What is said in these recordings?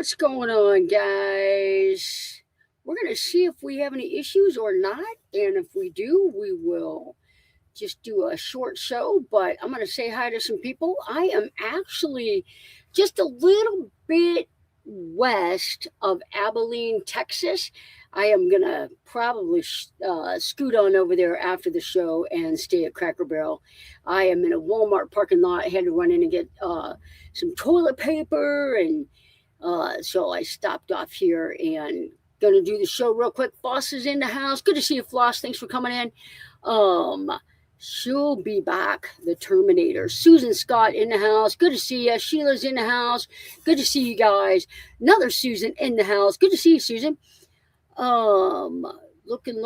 What's going on, guys? We're going to see if we have any issues or not. And if we do, we will just do a short show. But I'm going to say hi to some people. I am actually just a little bit west of Abilene, Texas. I am going to probably scoot on over there after the show and stay at Cracker Barrel. I am in a Walmart parking lot. I had to run in and get some toilet paper and so I stopped off here and gonna do the show real quick. Floss is in the house. Good to see you, Floss. Thanks for coming in. Um, she'll be back. The Terminator. Susan Scott in the house. Good to see you. Sheila's in the house. Good to see you guys. Another Susan in the house. Good to see you, Susan. Um, looking.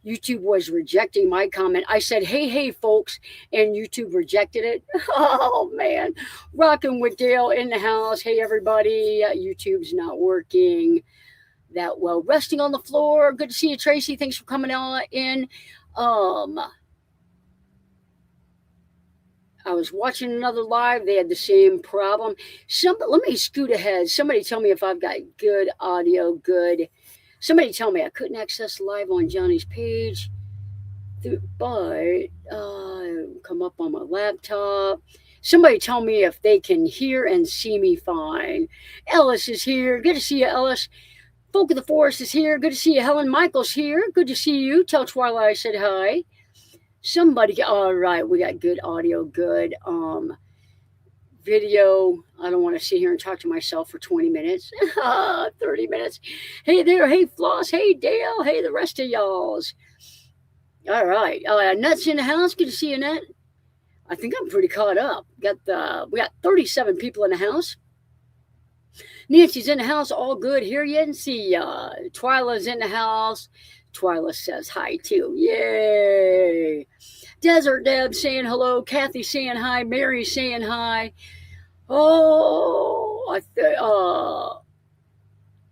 YouTube was rejecting my comment. I said, hey, folks, and YouTube rejected it. Oh, man. Rocking with Dale in the house. Hey, everybody. YouTube's not working that well. Resting on the floor. Good to see you, Tracy. Thanks for coming on in. I was watching another live. They had the same problem. Let me scoot ahead. Somebody tell me if I've got good audio, good. Somebody tell me I couldn't access live on Johnny's page, but come up on my laptop. Somebody tell me if they can hear and see me fine. Ellis is here. Good to see you, Ellis. Folk of the Forest is here. Good to see you. Helen Michaels here. Good to see you. Tell Twilight I said hi. Somebody, all right, we got good audio, good video. I don't want to sit here and talk to myself for 20 minutes, 30 minutes. Hey there, hey Floss, hey Dale, hey the rest of y'alls. All right, Nuts in the house. Good to see you, Nut. I think I'm pretty caught up. We got 37 people in the house. Nancy's in the house, all good. Hear you and see ya. Twyla's in the house. Twyla says hi too. Yay! Desert Deb saying hello. Kathy saying hi. Mary saying hi. Oh,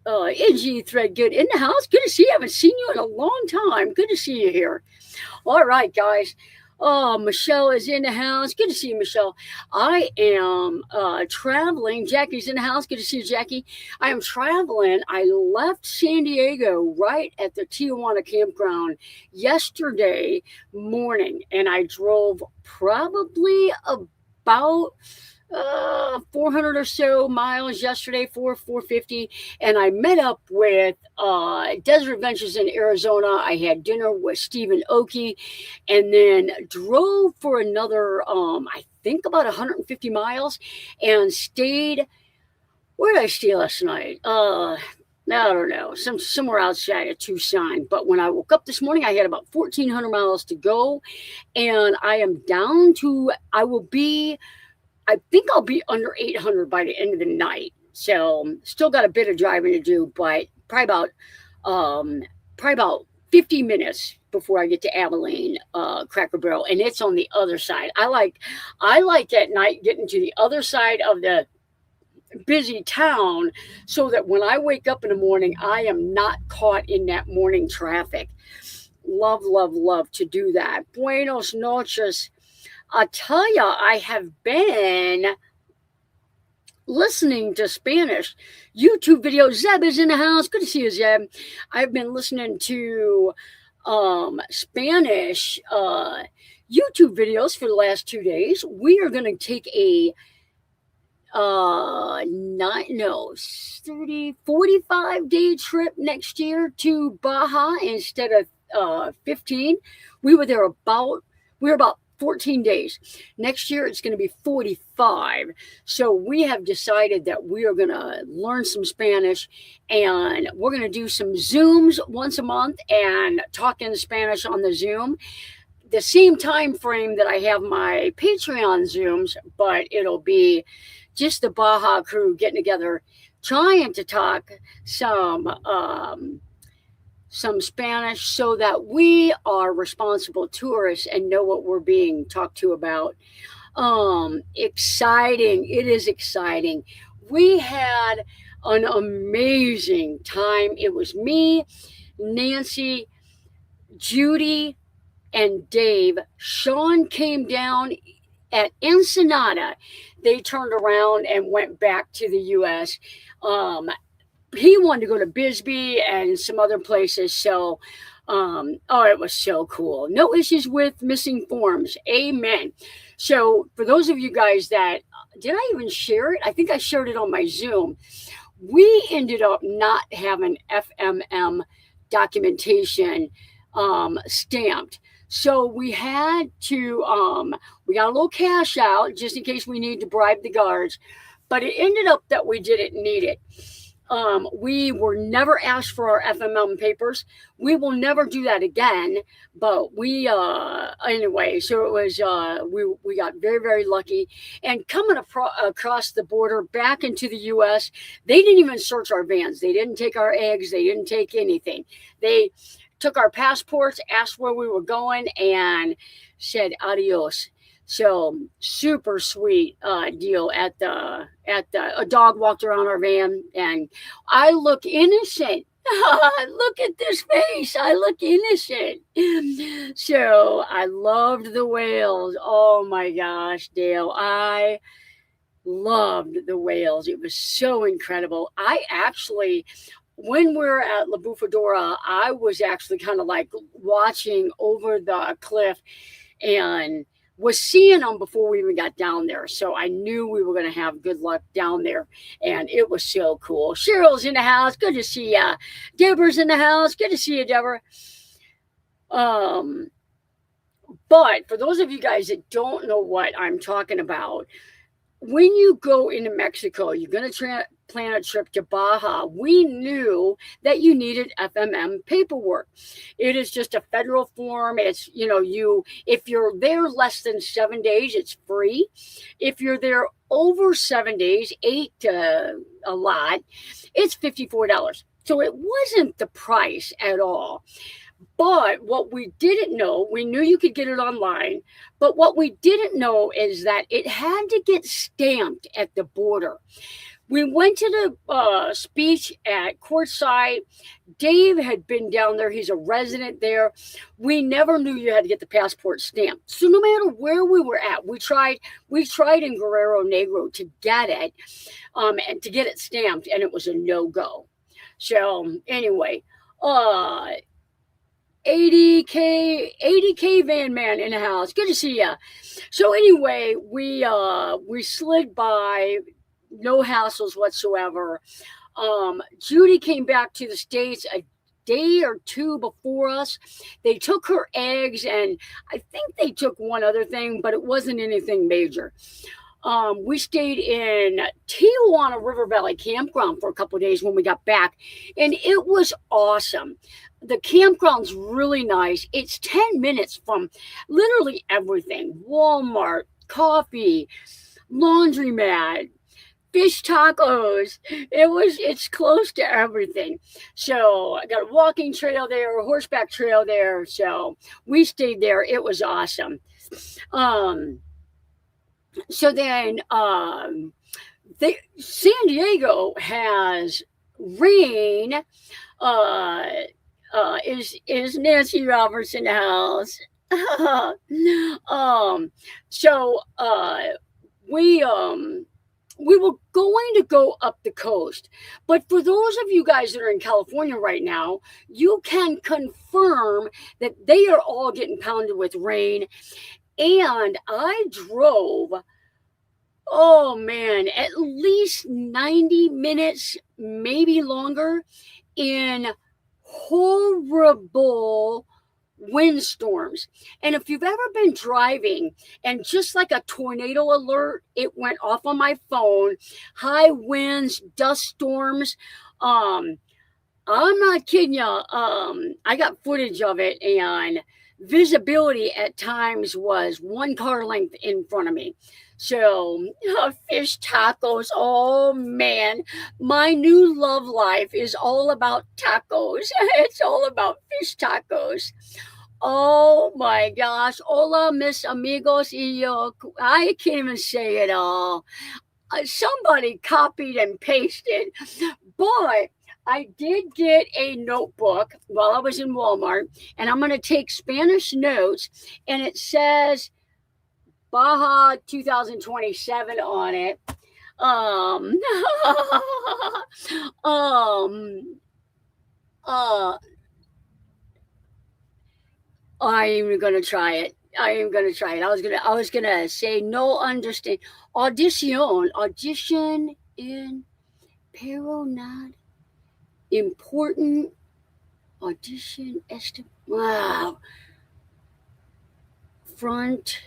NG Thread good in the house. Good to see you. I haven't seen you in a long time. Good to see you here. All right, guys. Oh, Michelle is in the house. Good to see you, Michelle. I am traveling. Jackie's in the house. Good to see you, Jackie. I am traveling. I left San Diego right at the Tijuana campground yesterday morning, and I drove probably about 400 or so miles yesterday, 450, and I met up with Desert Adventures in Arizona. I had dinner with Stephen Oakey, and then drove for another, I think about 150 miles, and stayed. Where did I stay last night? I don't know, somewhere outside of Tucson. But when I woke up this morning, I had about 1,400 miles to go, and I am down to. I think I'll be under 800 by the end of the night. So still got a bit of driving to do, but probably about 50 minutes before I get to Abilene, Cracker Barrel, and it's on the other side. I like at night getting to the other side of the busy town so that when I wake up in the morning, I am not caught in that morning traffic. Love to do that. Buenos noches. I tell ya, I have been listening to Spanish YouTube videos. Zeb is in the house. Good to see you, Zeb. I've been listening to Spanish YouTube videos for the last 2 days. We are going to take a 45-day trip next year to Baja instead of 15. We were about 14 days. Next year, it's going to be 45. So we have decided that we are going to learn some Spanish, and we're going to do some Zooms once a month and talk in Spanish on the Zoom. The same time frame that I have my Patreon Zooms, but it'll be just the Baja crew getting together, trying to talk some Spanish so that we are responsible tourists and know what we're being talked to about. Exciting. It is exciting. We had an amazing time. It was me, Nancy, Judy, and Dave. Sean came down at Ensenada, they turned around and went back to the U.S. He wanted to go to Bisbee and some other places. So, it was so cool. No issues with missing forms. Amen. So, for those of you guys that, did I even share it? I think I shared it on my Zoom. We ended up not having FMM documentation stamped. So we had to, we got a little cash out just in case we need to bribe the guards, but it ended up that we didn't need it. We were never asked for our FMM papers. We will never do that again. But we, anyway, so it was, we got very, very lucky. And coming across the border back into the U.S., they didn't even search our vans. They didn't take our eggs. They didn't take anything. They took our passports, asked where we were going, and said adios. So super sweet deal at the a dog walked around our van, and I look innocent. Look at this face. I look innocent. So I loved the whales. Oh my gosh, Dale. I loved the whales. It was so incredible. I actually, when we're at La Bufadora, I was actually kind of like watching over the cliff and was seeing them before we even got down there. So I knew we were going to have good luck down there. And it was so cool. Cheryl's in the house. Good to see ya. Deborah's in the house. Good to see you, Deborah. But for those of you guys that don't know what I'm talking about, when you go into Mexico, you're going to plan a trip to Baja. We knew that you needed FMM paperwork. It is just a federal form. It's, if you're there less than 7 days, it's free. If you're there over 7 days, 8 to a lot, it's $54. So it wasn't the price at all. But what we didn't know, we knew you could get it online, but what we didn't know is that it had to get stamped at the border. We went to the speech at Courtside. Dave had been down there. He's a resident there. We never knew you had to get the passport stamped. So no matter where we were at, we tried in Guerrero Negro to get it, and to get it stamped, and it was a no-go. So anyway, 80K Van Man in the house. Good to see ya. So anyway, we slid by, no hassles whatsoever. Judy came back to the States a day or two before us. They took her eggs, and I think they took one other thing, but it wasn't anything major. We stayed in Tijuana River Valley Campground for a couple of days when we got back, and it was awesome. The campground's really nice. It's 10 minutes from literally everything. Walmart, coffee, laundromat, fish tacos. It's close to everything. So I got a walking trail there, a horseback trail there. So we stayed there. It was awesome. So then San Diego has rain. Is Nancy Roberts in the house? We were going to go up the coast, but for those of you guys that are in California right now, you can confirm that they are all getting pounded with rain. And I drove, oh man, at least 90 minutes, maybe longer, in horrible windstorms. And if you've ever been driving and just like a tornado alert, it went off on my phone, high winds, dust storms. I'm not kidding you. I got footage of it, and visibility at times was one car length in front of me. So fish tacos, oh man, my new love life is all about tacos. It's all about fish tacos. Oh my gosh. Hola, mis amigos. I can't even say it all. Somebody copied and pasted. But I did get a notebook while I was in Walmart, and I'm going to take Spanish notes, and it says Baja 2027 on it. Um, um, uh, I am gonna try it. I am gonna try it. I was gonna say no understand audition in pero not important audition estimate. Wow, front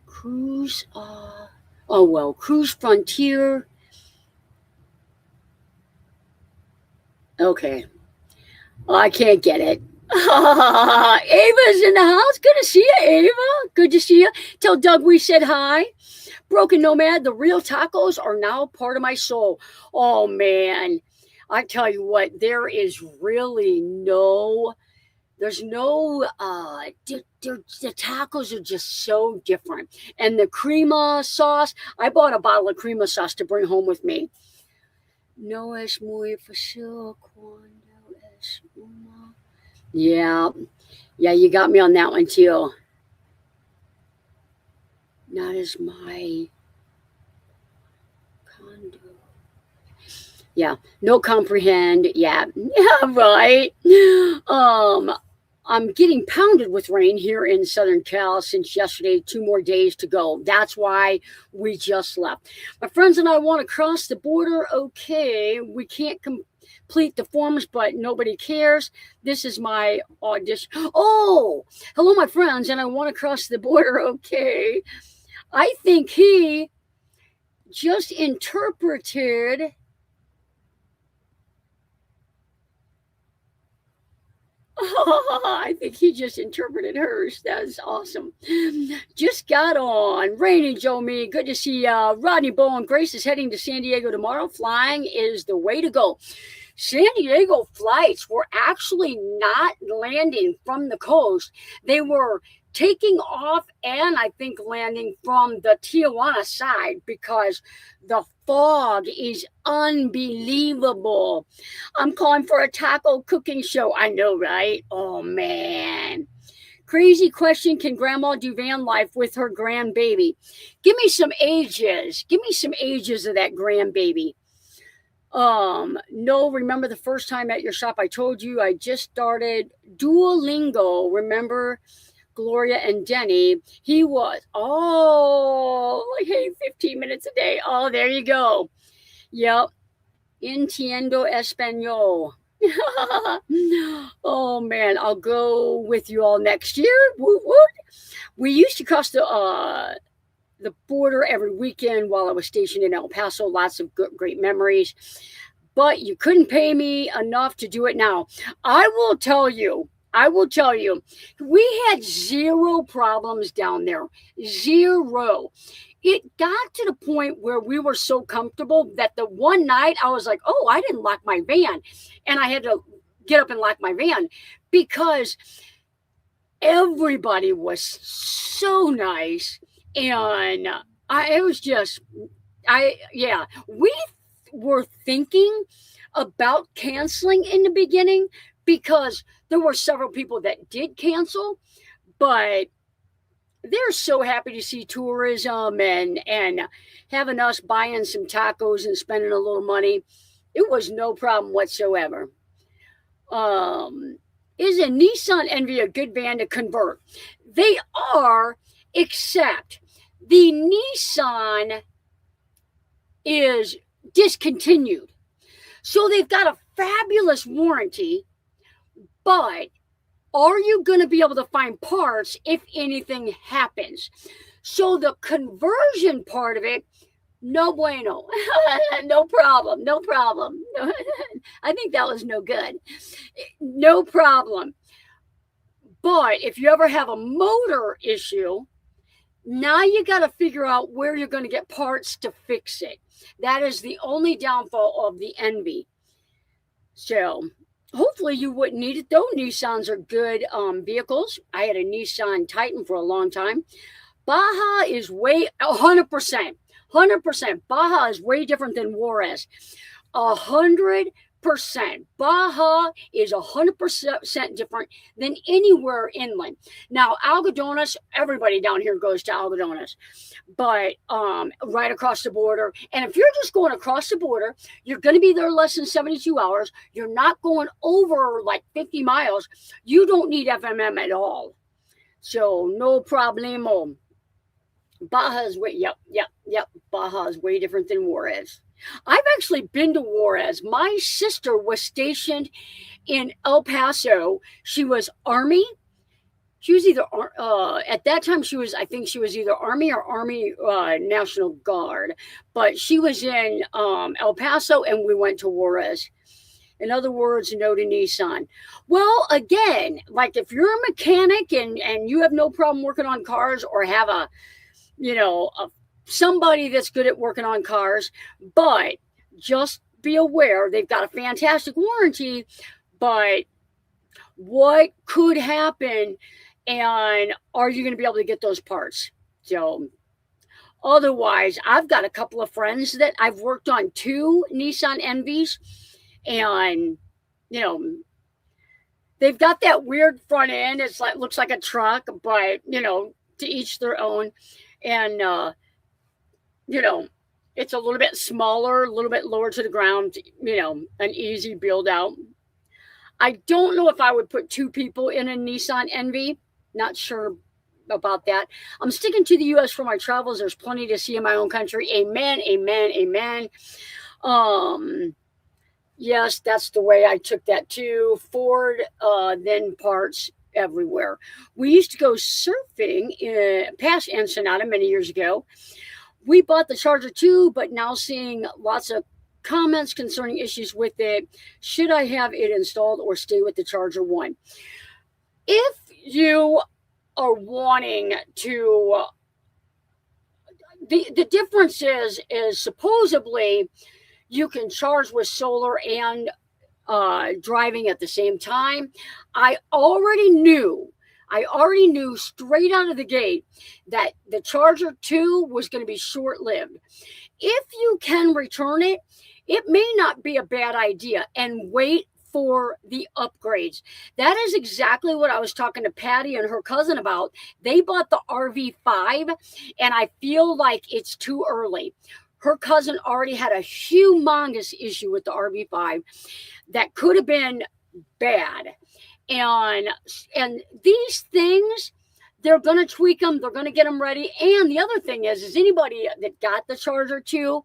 cruise. Oh well, cruise frontier. Okay, I can't get it. Ava's in the house. Good to see you, Ava. Good to see you. Tell Doug we said hi. Broken Nomad, the real tacos are now part of my soul. Oh, man. I tell you what, there's no, the tacos are just so different. And the crema sauce, I bought a bottle of crema sauce to bring home with me. No es muy fácil cuando es una. Yeah. Yeah, you got me on that one too. Not as my condo. Yeah, no comprehend. Yeah, yeah, right. I'm getting pounded with rain here in Southern Cal since yesterday. 2 more days to go. That's why we just left. My friends and I want to cross the border. Okay, we can't complete the forms, but nobody cares. This is my audition. Oh, hello, my friends, and I want to cross the border. Okay, I think he just interpreted. I think he just interpreted hers. That's awesome. Just got on. Rainy Joe Me. Good to see Rodney Bowen. Grace is heading to San Diego tomorrow. Flying is the way to go. San Diego flights were actually not landing from the coast. They were taking off and I think landing from the Tijuana side because the fog is unbelievable. I'm calling for a taco cooking show. I know, right? Oh, man. Crazy question. Can grandma do van life with her grandbaby? Give me some ages. Give me some ages of that grandbaby. No, remember the first time at your shop I told you I just started Duolingo. Remember Gloria and Denny? He was, like, hey, 15 minutes a day. Oh, there you go. Yep. Entiendo Espanol. Oh, man, I'll go with you all next year. Woot, woot. We used to cross the border every weekend while I was stationed in El Paso. Lots of great memories. But you couldn't pay me enough to do it now. I will tell you, we had zero problems down there. Zero. It got to the point where we were so comfortable that the one night I was like, oh, I didn't lock my van. And I had to get up and lock my van because everybody was so nice. And we were thinking about canceling in the beginning because there were several people that did cancel, but they're so happy to see tourism and having us buying some tacos and spending a little money. It was no problem whatsoever. Is a Nissan Envy a good van to convert? They are, except the Nissan is discontinued. So they've got a fabulous warranty, but are you going to be able to find parts if anything happens? So the conversion part of it, no bueno. No problem. No problem. I think that was no good. No problem. But if you ever have a motor issue, now you got to figure out where you're going to get parts to fix it. That is the only downfall of the Envy. So hopefully you wouldn't need it, though. Nissans are good vehicles. I had a Nissan Titan for a long time. Baja is 100%. Baja is way different than Juarez. 100% 100%. Baja is 100% different than anywhere inland. Now, Algodones, everybody down here goes to Algodones, but right across the border. And if you're just going across the border, you're going to be there less than 72 hours. You're not going over like 50 miles. You don't need FMM at all. So no problemo. Baja's way, yep. Baja's way different than Juarez. I've actually been to Juarez. My sister was stationed in El Paso. She was Army. She was either, at that time, I think she was either Army or Army National Guard. But she was in El Paso, and we went to Juarez. In other words, no to Nissan. Well, again, like if you're a mechanic and you have no problem working on cars or have somebody that's good at working on cars, but just be aware they've got a fantastic warranty, but what could happen, and are you going to be able to get those parts? So otherwise, I've got a couple of friends that I've worked on 2 Nissan Envies, and they've got that weird front end. It's like, looks like a truck, but to each their own. And it's a little bit smaller, a little bit lower to the ground, an easy build out. I don't know if I would put 2 people in a Nissan Envy. Not sure about that. I'm sticking to the U.S. for my travels. There's plenty to see in my own country. Amen, amen, amen. Yes, that's the way I took that too. Ford, then parts everywhere. We used to go surfing past Ensenada many years ago. We bought the Charger 2, but now seeing lots of comments concerning issues with it. Should I have it installed or stay with the Charger 1? If you are wanting to, the difference is supposedly you can charge with solar and driving at the same time. I already knew straight out of the gate that the Charger 2 was going to be short-lived. If you can return it, it may not be a bad idea, and wait for the upgrades. That is exactly what I was talking to Patty and her cousin about. They bought the RV5, and I feel like it's too early. Her cousin already had a humongous issue with the RV5 that could have been bad. And these things, they're going to tweak them. They're going to get them ready. And the other thing is anybody that got the Charger 2,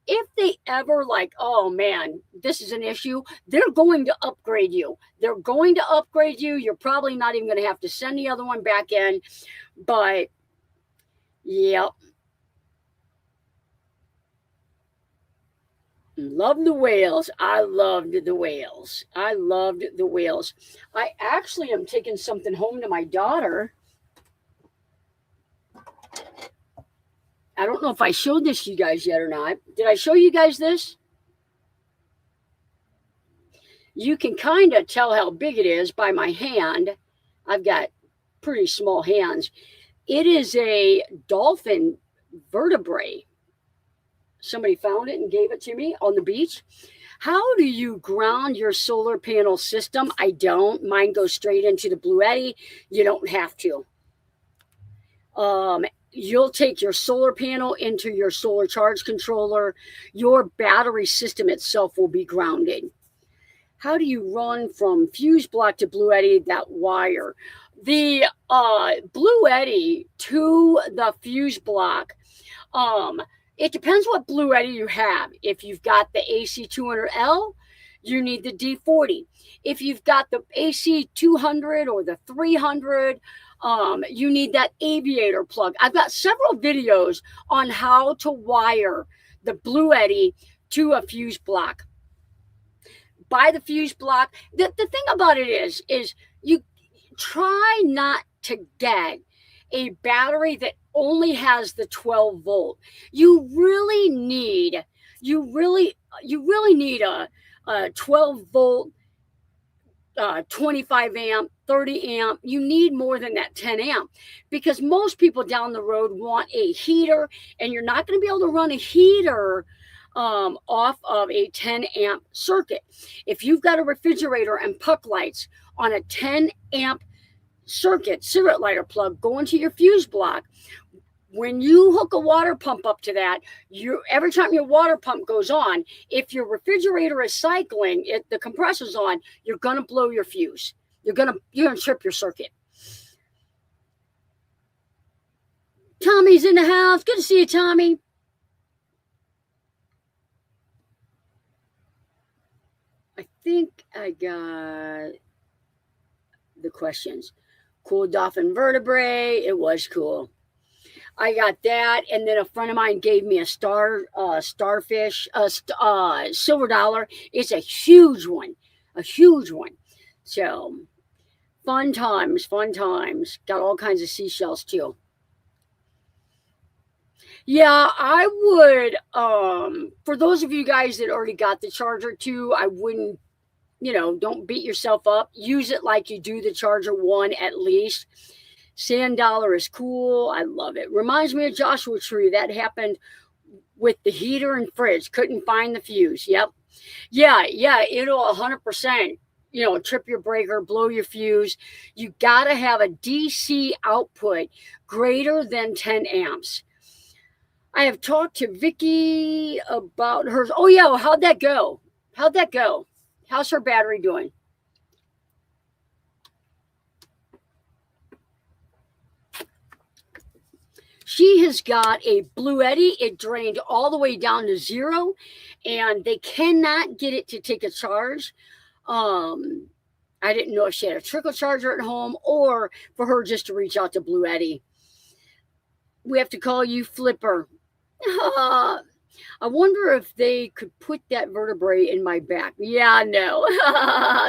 if they ever like, oh man, this is an issue, they're going to upgrade you. They're going to upgrade you. You're probably not even going to have to send the other one back in. But, yep. Love the whales. I loved the whales. I actually am taking something home to my daughter. I don't know if I showed this to you guys yet or not. Did I show you guys this? You can kind of tell how big it is by my hand. I've got pretty small hands. It is a dolphin vertebrae. Somebody found it and gave it to me on the beach. How do you ground your solar panel system? I don't. Mine goes straight into the Bluetti. You don't have to. You'll take your solar panel into your solar charge controller. Your battery system itself will be grounded. How do you run from fuse block to Bluetti, that wire? The Bluetti to the fuse block, it depends what Bluetti you have. If you've got the AC200L, you need the D40. If you've got the AC200 or the 300, you need that aviator plug. I've got several videos on how to wire the Bluetti to a fuse block. Buy the fuse block. The thing about it is you try not to get a battery that only has the 12 volt. You really need a 12 volt, 25 amp, 30 amp. You need more than that 10 amp, because most people down the road want a heater, and you're not going to be able to run a heater off of a 10 amp circuit. If you've got a refrigerator and puck lights on a 10 amp circuit, cigarette lighter plug going to your fuse block, when you hook a water pump up to that, every time your water pump goes on, if your refrigerator is cycling, the compressor's on, you're gonna blow your fuse. You're gonna trip your circuit. Tommy's in the house. Good to see you, Tommy. I think I got the questions. Cool dolphin vertebrae. It was cool. I got that, and then a friend of mine gave me a starfish, silver dollar. It's a huge one. So, fun times. Got all kinds of seashells too. Yeah, I would. For those of you guys that already got the charger too, I wouldn't. Don't beat yourself up. Use it like you do the Charger 1 at least. Sand dollar is cool. I love it. Reminds me of Joshua Tree. That happened with the heater and fridge. Couldn't find the fuse. Yep. Yeah. It'll 100%, trip your breaker, blow your fuse. You got to have a DC output greater than 10 amps. I have talked to Vicky about hers. Oh, yeah. How'd that go? How's her battery doing? She has got a Bluetti. It drained all the way down to 0, and they cannot get it to take a charge. I didn't know if she had a trickle charger at home or for her just to reach out to Bluetti. We have to call you Flipper. I wonder if they could put that vertebrae in my back. Yeah, no.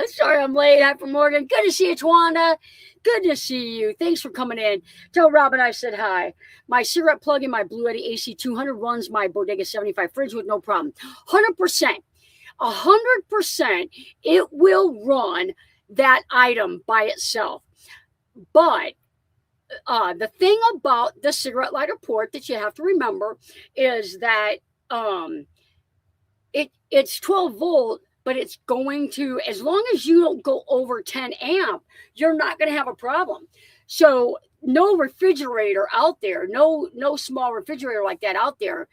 Sorry I'm late. Hi from Morgan. Good to see you, Twanda. Good to see you. Thanks for coming in. Tell Robin I said hi. My cigarette plug in my Bluetti AC200 runs my Bodega 75 fridge with no problem. 100%. 100% it will run that item by itself. But the thing about the cigarette lighter port that you have to remember is that it's 12 volt, but it's going to, as long as you don't go over 10 amp, you're not going to have a problem. So no refrigerator out there, no small refrigerator like that out there.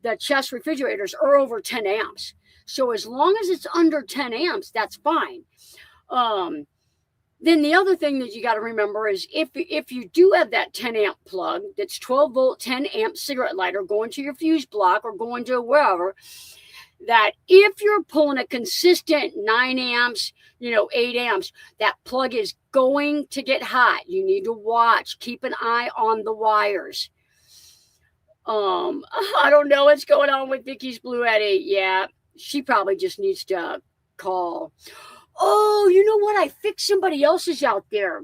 The chest refrigerators are over 10 amps. So as long as it's under 10 amps, that's fine. Then the other thing that you got to remember is if you do have that 10 amp plug, that's 12 volt, 10 amp cigarette lighter going to your fuse block or going to wherever, that if you're pulling a consistent 9 amps, 8 amps, that plug is going to get hot. You need to watch, keep an eye on the wires. I don't know what's going on with Vicky's Bluetti. Yeah, she probably just needs to call. Oh, you know what? I fixed somebody else's out there.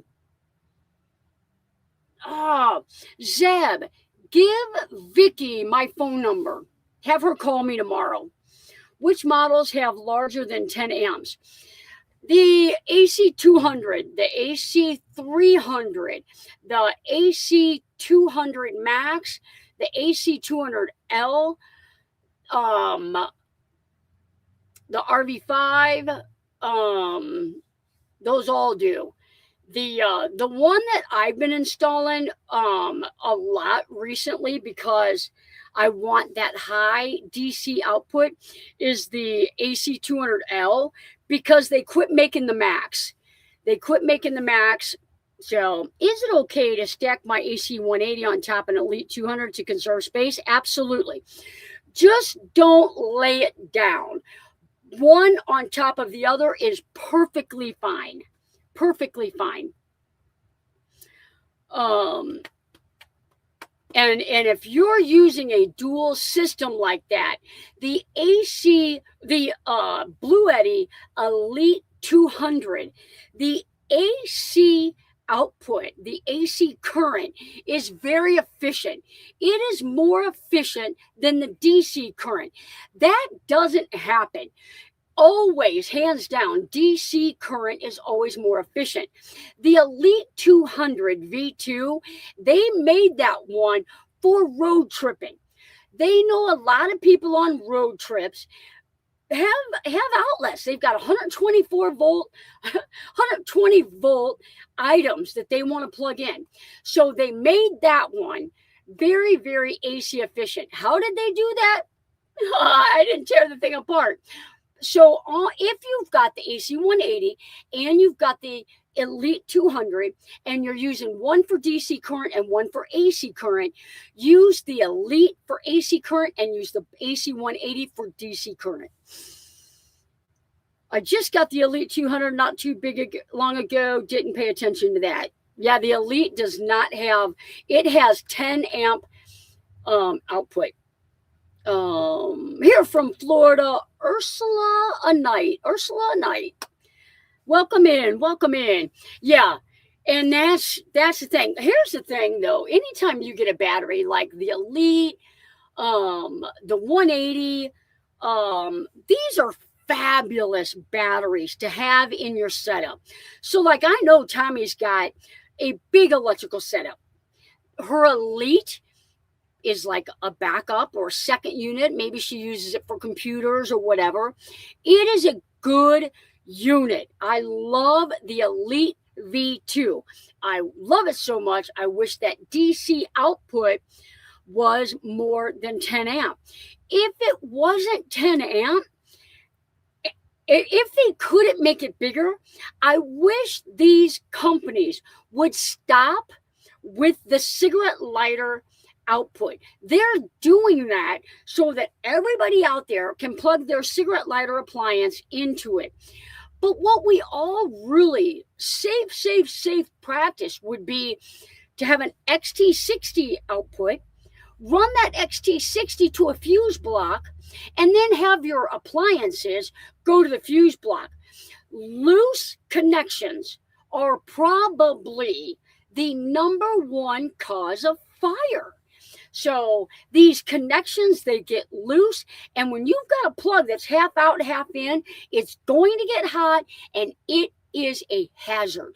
Oh, Zeb, give Vicky my phone number. Have her call me tomorrow. Which models have larger than 10 amps? The AC200, the AC300, the AC200 Max, the AC200L, the RV5, those all do. The one that I've been installing a lot recently because I want that high DC output is the AC200L because they quit making the Max. So is it okay to stack my AC180 on top of an Elite 200 to conserve space? Absolutely. Just don't lay it down. One on top of the other is perfectly fine. And if you're using a dual system like that, the Bluetti Elite 200, the AC output, the AC current is very efficient. It is more efficient than the DC current. That doesn't happen. Always, hands down, DC current is always more efficient. The Elite 200 V2, they made that one for road tripping. They know a lot of people on road trips have outlets. They've got 120 volt items that they want to plug in. So they made that one very, very AC efficient. How did they do that? I didn't tear the thing apart. So if you've got the AC 180 and you've got the Elite 200 and you're using one for DC current and one for AC current, use the Elite for AC current and use the AC 180 for DC current. I just got the Elite 200 not too long ago. Didn't pay attention to that. Yeah, the Elite does not have, it has 10 amp output. Here from Florida, Ursula a Knight. Welcome in. Yeah. And that's the thing. Here's the thing though. Anytime you get a battery like the Elite, the 180, these are fabulous batteries to have in your setup. So like I know Tommy's got a big electrical setup. Her Elite is like a backup or a second unit. Maybe she uses it for computers or whatever. It is a good unit. I love the Elite V2. I love it so much. I wish that DC output was more than 10 amp. If it wasn't 10 amp, if they couldn't make it bigger, I wish these companies would stop with the cigarette lighter output. They're doing that so that everybody out there can plug their cigarette lighter appliance into it. But what we all really safe practice would be to have an XT60 output, run that XT60 to a fuse block, and then have your appliances go to the fuse block. Loose connections are probably the number one cause of fire. So these connections, they get loose. And when you've got a plug that's half out, half in, it's going to get hot and it is a hazard.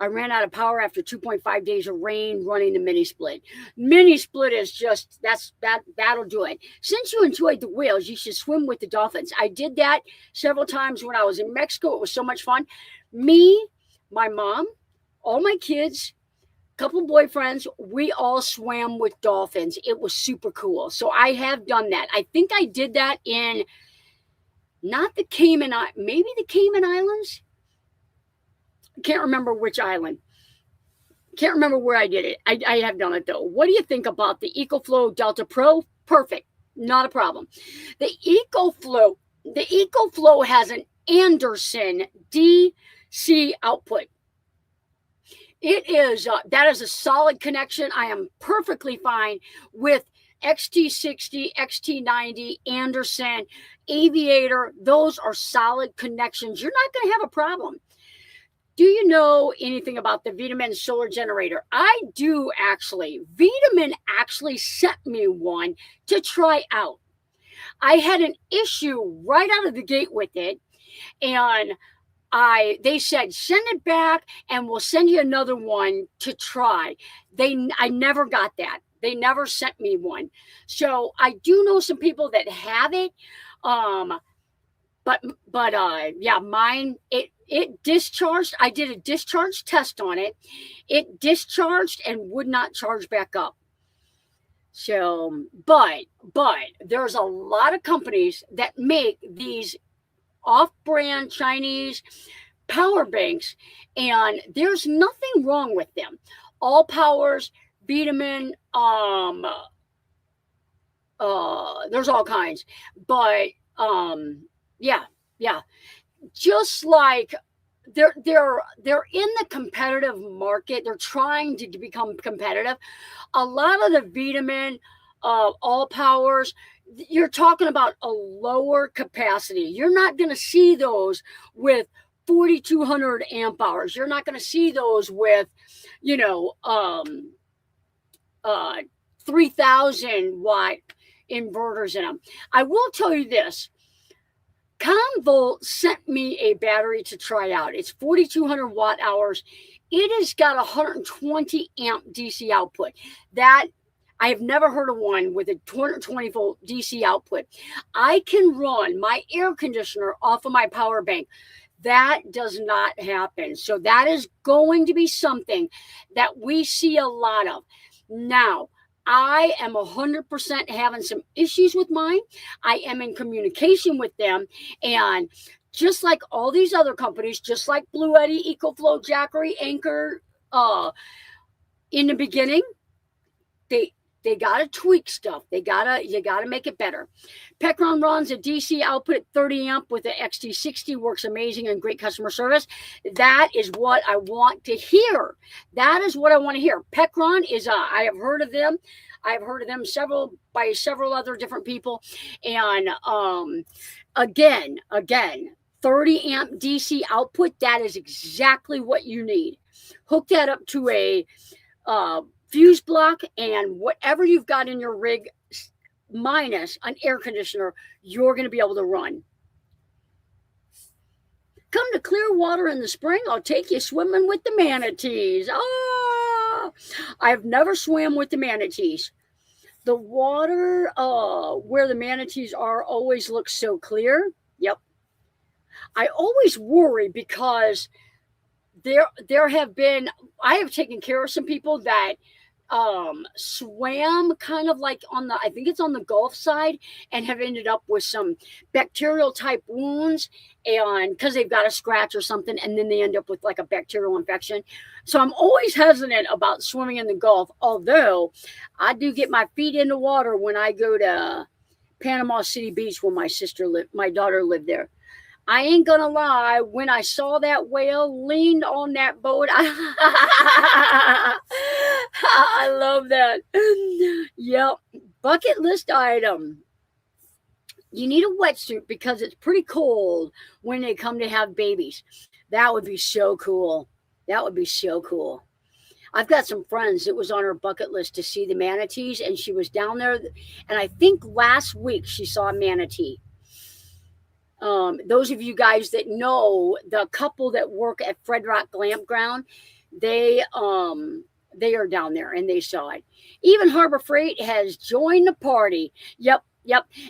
I ran out of power after 2.5 days of rain running the mini split. Mini split is just, that'll do it. Since you enjoyed the whales, you should swim with the dolphins. I did that several times when I was in Mexico. It was so much fun. Me, my mom, all my kids, couple boyfriends, we all swam with dolphins. It was super cool. So I have done that. I think I did that in not the Cayman, maybe the Cayman Islands. Can't remember which island. Can't remember where I did it. I have done it though. What do you think about the EcoFlow Delta Pro? Perfect. Not a problem. The EcoFlow has an Anderson DC output. It is, that is a solid connection. I am perfectly fine with XT60, XT90, Anderson, Aviator. Those are solid connections. You're not going to have a problem. Do you know anything about the Vitamin solar generator? I do actually. Vitamin actually sent me one to try out. I had an issue right out of the gate with it, and they said, send it back and we'll send you another one to try. I never got that. They never sent me one. So I do know some people that have it. But yeah, mine, it discharged. I did a discharge test on it. It discharged and would not charge back up. So, but there's a lot of companies that make these off-brand Chinese power banks, and there's nothing wrong with them. All Powers, Vitamin, there's all kinds. But yeah. Just like they're in the competitive market. They're trying to become competitive. A lot of the Vitamin, All Powers, you're talking about a lower capacity. You're not going to see those with 4,200 amp hours. You're not going to see those with, 3,000 watt inverters in them. I will tell you this. Convolt sent me a battery to try out. It's 4,200 watt hours. It has got 120 amp DC output. That I have never heard of one with a 220 volt DC output. I can run my air conditioner off of my power bank. That does not happen. So that is going to be something that we see a lot of. Now, I am 100% having some issues with mine. I am in communication with them. And just like all these other companies, just like Bluetti, EcoFlow, Jackery, Anchor, in the beginning, they gotta tweak stuff. You gotta make it better. Pecron runs a DC output at 30 amp with the XT60, works amazing and great customer service. That is what I want to hear. That is what I want to hear. Pecron is I have heard of them. I've heard of them by several other different people. And again, 30 amp DC output, that is exactly what you need. Hook that up to a fuse block, and whatever you've got in your rig minus an air conditioner, you're going to be able to run. Come to Clearwater in the spring. I'll take you swimming with the manatees. I've never swam with the manatees. The water where the manatees are always looks so clear. Yep. I always worry because I have taken care of some people that swam kind of like I think it's on the Gulf side, and have ended up with some bacterial type wounds, and because they've got a scratch or something, and then they end up with like a bacterial infection. So I'm always hesitant about swimming in the Gulf, although I do get my feet in the water when I go to Panama City Beach where my daughter lived there. I ain't gonna lie, when I saw that whale leaned on that boat, I love that. Yep. Bucket list item. You need a wetsuit because it's pretty cold when they come to have babies. That would be so cool. That would be so cool. I've got some friends that was on her bucket list to see the manatees, and she was down there, and I think last week she saw a manatee. Those of you guys that know the couple that work at Fred Rock Campground, they are down there and they saw it. Even Harbor Freight has joined the party. Yep.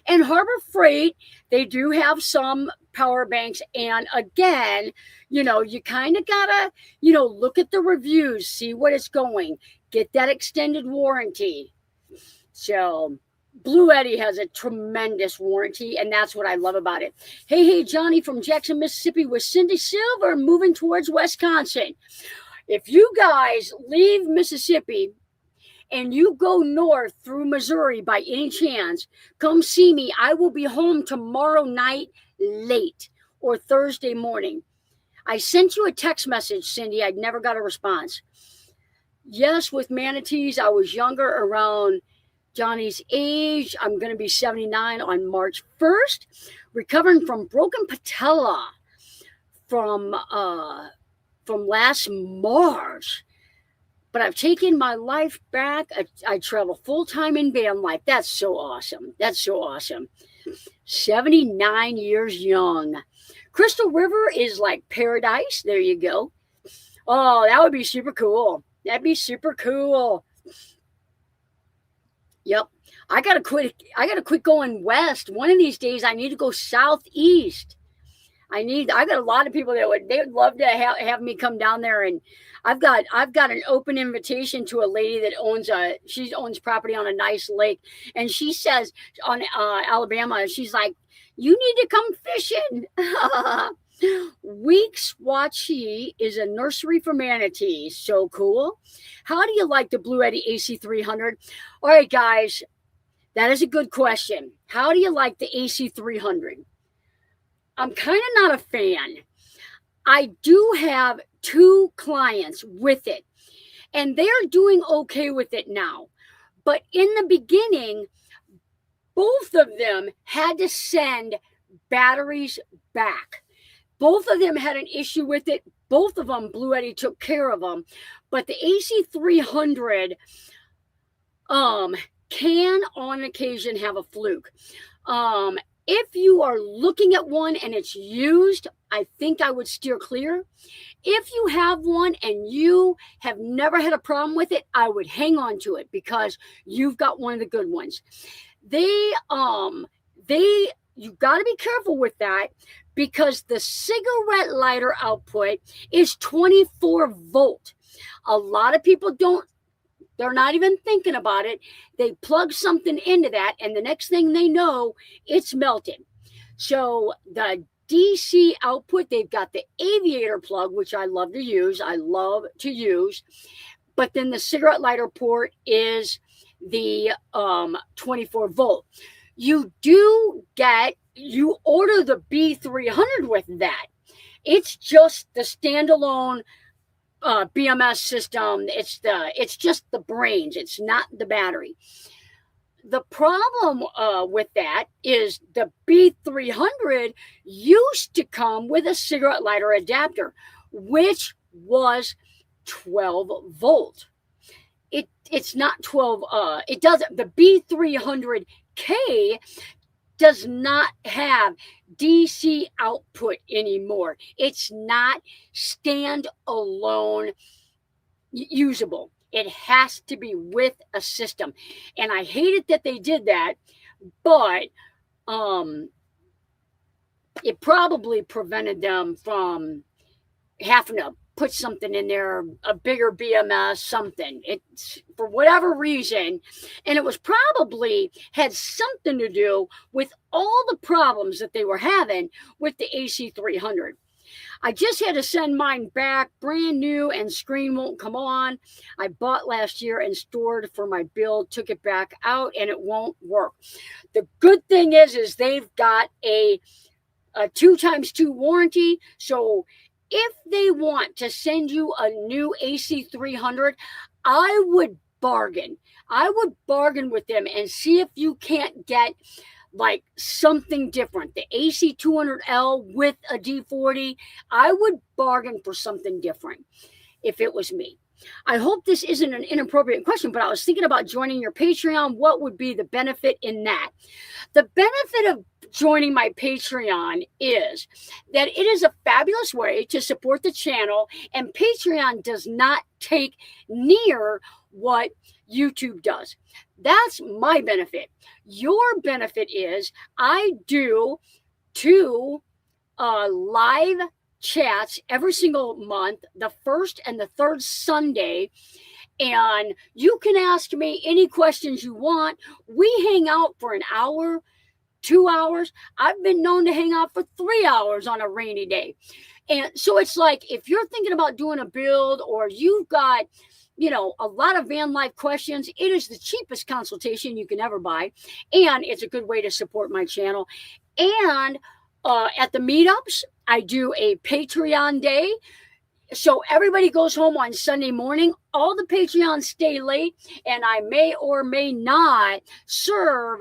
And Harbor Freight, they do have some power banks. And again, you kind of gotta, look at the reviews, see what it's going, get that extended warranty. So Bluetti has a tremendous warranty, and that's what I love about it. Hey, Johnny from Jackson, Mississippi with Cindy Silver moving towards Wisconsin. If you guys leave Mississippi and you go north through Missouri by any chance, come see me. I will be home tomorrow night late or Thursday morning. I sent you a text message, Cindy. I never got a response. Yes, with manatees, I was younger, around Johnny's age. I'm going to be 79 on March 1st, recovering from broken patella from last March. But I've taken my life back. I travel full-time in van life. That's so awesome. 79 years young. Crystal River is like paradise. There you go. Oh, that would be super cool. That'd be super cool. Yep. I gotta quit going west. One of these days I need to go southeast. I got a lot of people they would love to have me come down there, and I've got an open invitation to a lady that she owns property on a nice lake, and she says on Alabama, she's like, you need to come fishing. Weeks Watchee is a nursery for manatees. So cool. How do you like the Bluetti AC300? All right, guys, that is a good question. How do you like the AC300? I'm kind of not a fan. I do have 2 clients with it, and they're doing okay with it now. But in the beginning, both of them had to send batteries back. Both of them had an issue with it. Both of them, Bluetti took care of them. But the AC300 can on occasion have a fluke. If you are looking at one and it's used, I think I would steer clear. If you have one and you have never had a problem with it, I would hang on to it because you've got one of the good ones. You got to be careful with that because the cigarette lighter output is 24 volt. A lot of people they're not even thinking about it. They plug something into that, and the next thing they know, it's melted. So the DC output, they've got the aviator plug, which I love to use. But then the cigarette lighter port is the 24 volt. You order the B300 with that. It's just the standalone BMS system. It's just the brains. It's not the battery. The problem with that is the B300 used to come with a cigarette lighter adapter, which was 12 volt. It's not 12. It doesn't. The B300K does not have DC output anymore. It's not standalone usable. It has to be with a system. And I hated that they did that, but it probably prevented them from having to put something in there, a bigger BMS, something. It's for whatever reason. And it was probably had something to do with all the problems that they were having with the AC300. I just had to send mine back, brand new, and screen won't come on. I bought last year and stored for my build, took it back out, and it won't work. The good thing is they've got a 2x2 warranty. So if they want to send you a new AC300, I would bargain. I would bargain with them and see if you can't get like something different. The AC200L with a D40, I would bargain for something different if it was me. I hope this isn't an inappropriate question, but I was thinking about joining your Patreon. What would be the benefit in that? The benefit of joining my Patreon is that it is a fabulous way to support the channel, and Patreon does not take near what YouTube does. That's my benefit. Your benefit is I do 2 live chats every single month, the first and the third Sunday. And you can ask me any questions you want. We hang out for an hour, 2 hours. I've been known to hang out for 3 hours on a rainy day. And so it's like, if you're thinking about doing a build or you've got, a lot of van life questions, it is the cheapest consultation you can ever buy. And it's a good way to support my channel. And at the meetups, I do a Patreon day. So everybody goes home on Sunday morning. All the Patreons stay late, and I may or may not serve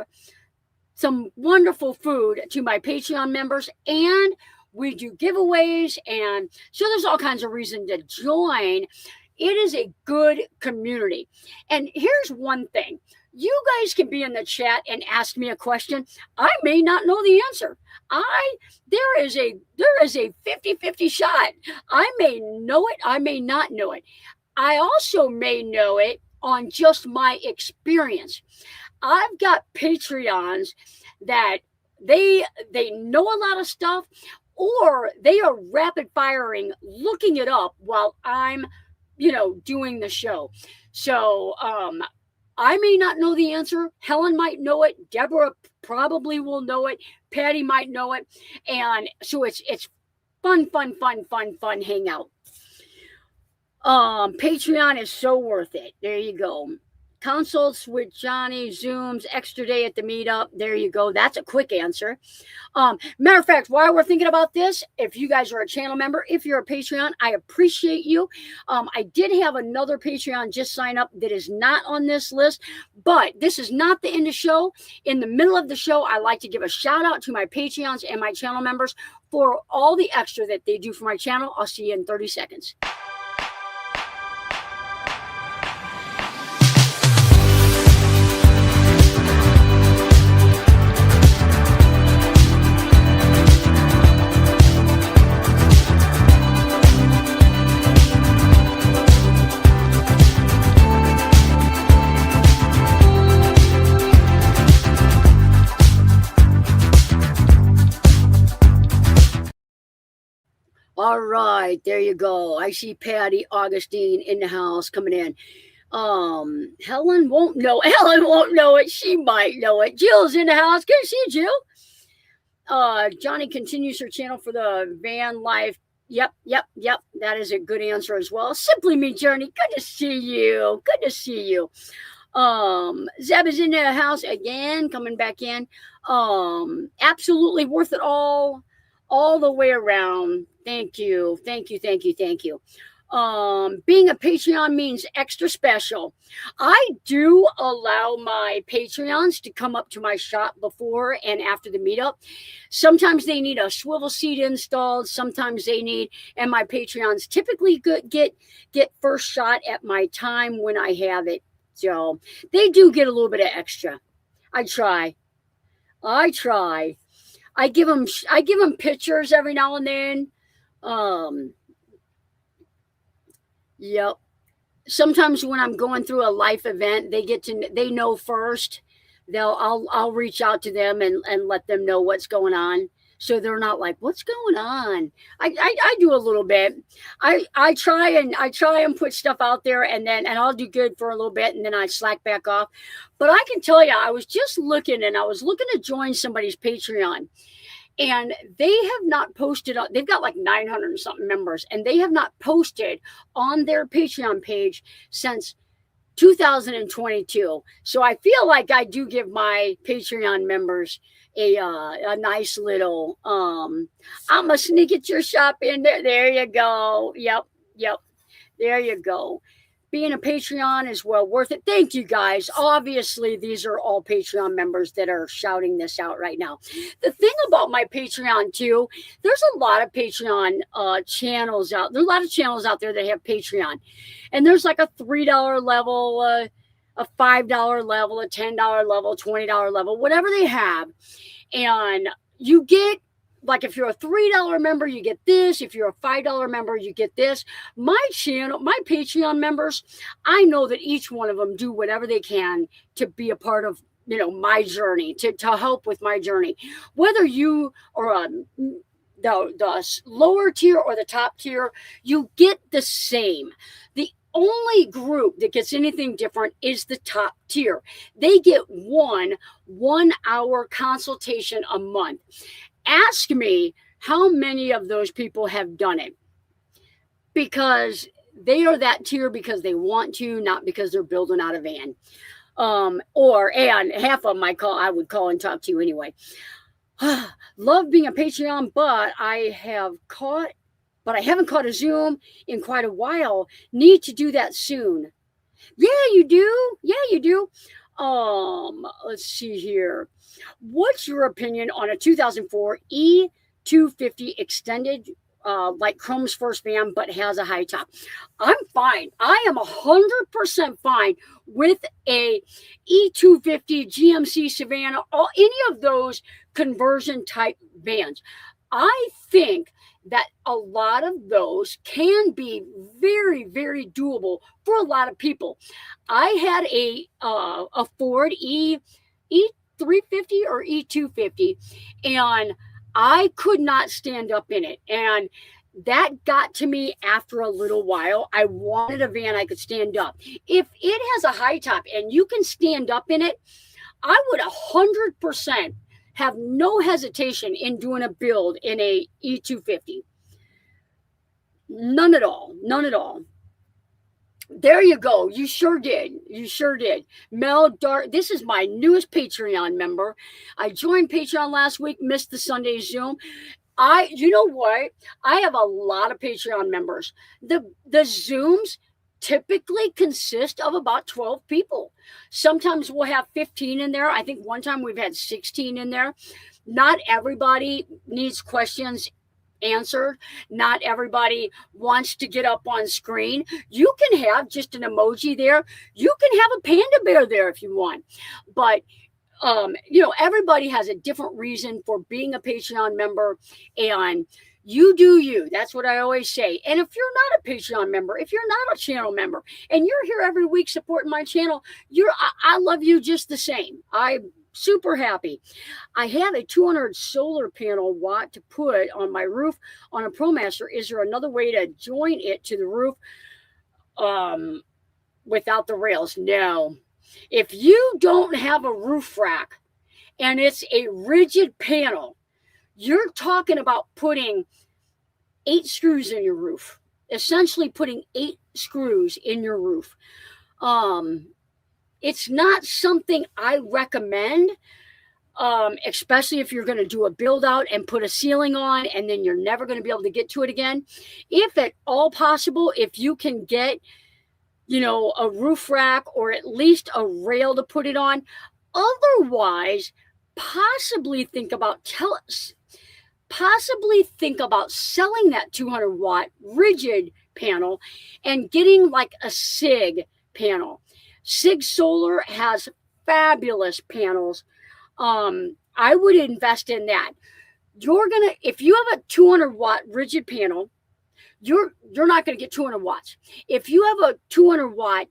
some wonderful food to my Patreon members. And we do giveaways. And so there's all kinds of reasons to join. It is a good community. And here's one thing. You guys can be in the chat and ask me a question. I may not know the answer. There is a 50-50 shot. I may know it. I may not know it. I also may know it on just my experience. I've got Patreons that they know a lot of stuff, or they are rapid firing, looking it up while I'm doing the show. So I may not know the answer. Helen might know it. Deborah probably will know it. Patty might know it. And so it's fun hangout. Patreon is so worth it. There you go. Consults with Johnny, Zooms, extra day at the meetup. There you go. That's a quick answer. Matter of fact, while we're thinking about this, if you guys are a channel member, if you're a Patreon, I appreciate you. I did have another Patreon just sign up that is not on this list, but this is not the end of the show. In the middle of the show, I like to give a shout out to my Patreons and my channel members for all the extra that they do for my channel. I'll see you in 30 seconds. All right, there you go. I see Patty Augustine in the house coming in. Helen won't know. Helen won't know it. She might know it. Jill's in the house. Good to see you, Jill. Johnny continues her channel for the van life. Yep. That is a good answer as well. Simply Me Journey. Good to see you. Zeb is in the house again, coming back in. Absolutely worth it all the way around. Thank you. Being a Patreon means extra special. I do allow my Patreons to come up to my shop before and after the meetup. Sometimes they need a swivel seat installed. Sometimes they need, and my Patreons typically get first shot at my time when I have it. So they do get a little bit of extra. I try. I give them pictures every now and then. Yep. Sometimes when I'm going through a life event, they know first. I'll reach out to them and let them know what's going on. So they're not like, what's going on? I do a little bit. I try and put stuff out there, and I'll do good for a little bit, and then I slack back off. But I can tell you, I was just looking to join somebody's Patreon, and they have not posted. They've got like 900 and something members, and they have not posted on their Patreon page since 2022. So I feel like I do give my Patreon members a nice little I'm gonna sneak at your shop in there. There you go. Yep. There you go. Being a Patreon is well worth it. Thank you guys. Obviously, these are all Patreon members that are shouting this out right now. The thing about my Patreon too, there's a lot of Patreon channels out. There's a lot of channels out there that have Patreon, and there's like a $3 level, a $5 level, a $10 level, $20 level, whatever they have. And you get, like, if you're a $3 member, you get this. If you're a $5 member, you get this. My channel, my Patreon members, I know that each one of them do whatever they can to be a part of, my journey, to help with my journey. Whether you are the lower tier or the top tier, you get the same. The only group that gets anything different is the top tier. They get one 1-hour consultation a month. Ask me how many of those people have done it, because they are that tier because they want to, not because they're building out a van. And half of them I would call and talk to you anyway. Love being a Patreon, but I haven't caught a Zoom in quite a while. Need to do that soon. Yeah, you do. Let's see here. What's your opinion on a 2004 E250 extended, like Chrome's first van, but has a high top? I'm fine. I am 100% fine with a E250 GMC Savannah, or any of those conversion type vans. I think that a lot of those can be very, very doable for a lot of people. I had a Ford E350 or E250, and I could not stand up in it. And that got to me after a little while. I wanted a van I could stand up. If it has a high top and you can stand up in it, I would 100% have no hesitation in doing a build in a E250. None at all. There you go. You sure did. Mel Dart, this is my newest Patreon member. I joined Patreon last week, missed the Sunday Zoom. You know what? I have a lot of Patreon members. The Zooms typically consist of about 12 people. Sometimes we'll have 15 in there. I think one time we've had 16 in there. Not everybody needs questions answered. Not everybody wants to get up on screen. You can have just an emoji there. You can have a panda bear there if you want. But everybody has a different reason for being a Patreon member, and you do you. That's what I always say. And if you're not a Patreon member, if you're not a channel member, and you're here every week supporting my channel, I love you just the same. super happy. I have a 200 solar panel watt to put on my roof on a ProMaster. Is there another way to join it to the roof without the rails? No. If you don't have a roof rack and it's a rigid panel, you're talking about putting 8 screws in your roof, essentially putting 8 screws in your roof. It's not something I recommend, especially if you're going to do a build out and put a ceiling on and then you're never going to be able to get to it again. If at all possible, if you can get, a roof rack or at least a rail to put it on. Otherwise, possibly think about selling that 200 watt rigid panel and getting like a SIG panel. SIG Solar has fabulous panels. I would invest in that. If you have a 200 watt rigid panel, you're not going to get 200 watts. If you have a 200 watt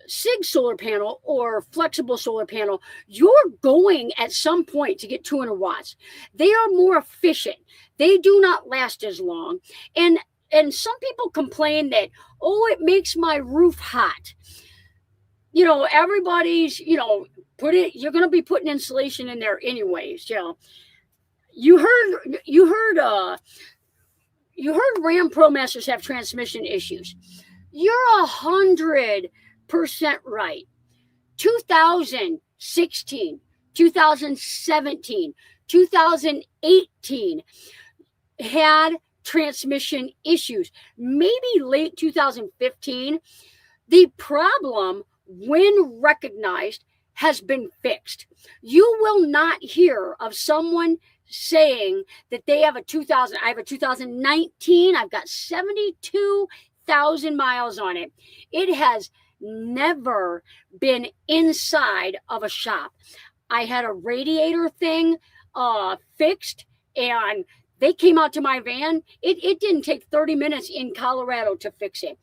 SIG solar panel or flexible solar panel, you're going at some point to get 200 watts. They are more efficient. They do not last as long. And some people complain that, it makes my roof hot. Everybody's, you're going to be putting insulation in there anyways. You heard Ram ProMasters have transmission issues. You're 100% right. 2016, 2017, 2018 had transmission issues. Maybe late 2015. The problem, when recognized, has been fixed. You will not hear of someone saying that they have I have a 2019, I've got 72,000 miles on it. It has never been inside of a shop. I had a radiator thing fixed, and they came out to my van. It didn't take 30 minutes in Colorado to fix it.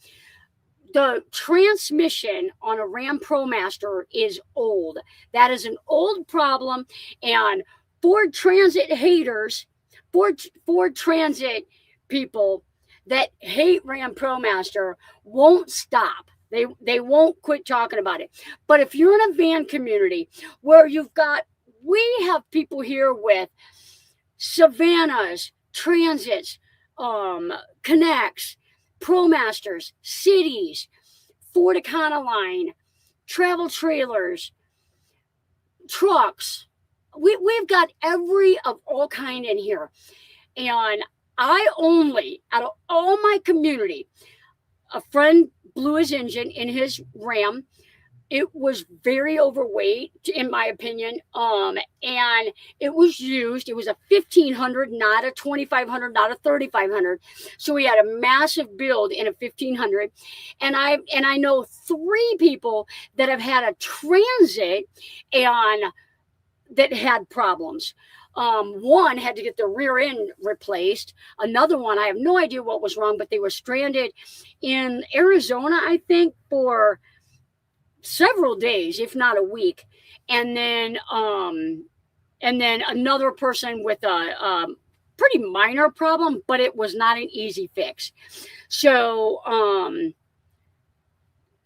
The transmission on a Ram ProMaster is old. That is an old problem, and Ford Transit haters, Ford Transit people that hate Ram ProMaster won't stop. They won't quit talking about it. But if you're in a van community where we have people here with Savannahs, Transits, Connects, ProMasters, Cities, Ford Econoline, travel trailers, trucks. We've got every of all kind in here. And I only, out of all my community, a friend blew his engine in his Ram. It was very overweight, in my opinion, and it was used. It was a 1500, not a 2500, not a 3500. So we had a massive build in a 1500, and I know 3 people that have had a Transit and that had problems. One had to get the rear end replaced. Another one, I have no idea what was wrong, but they were stranded in Arizona, I think, for several days, if not a week. And then another person with a pretty minor problem, but it was not an easy fix. So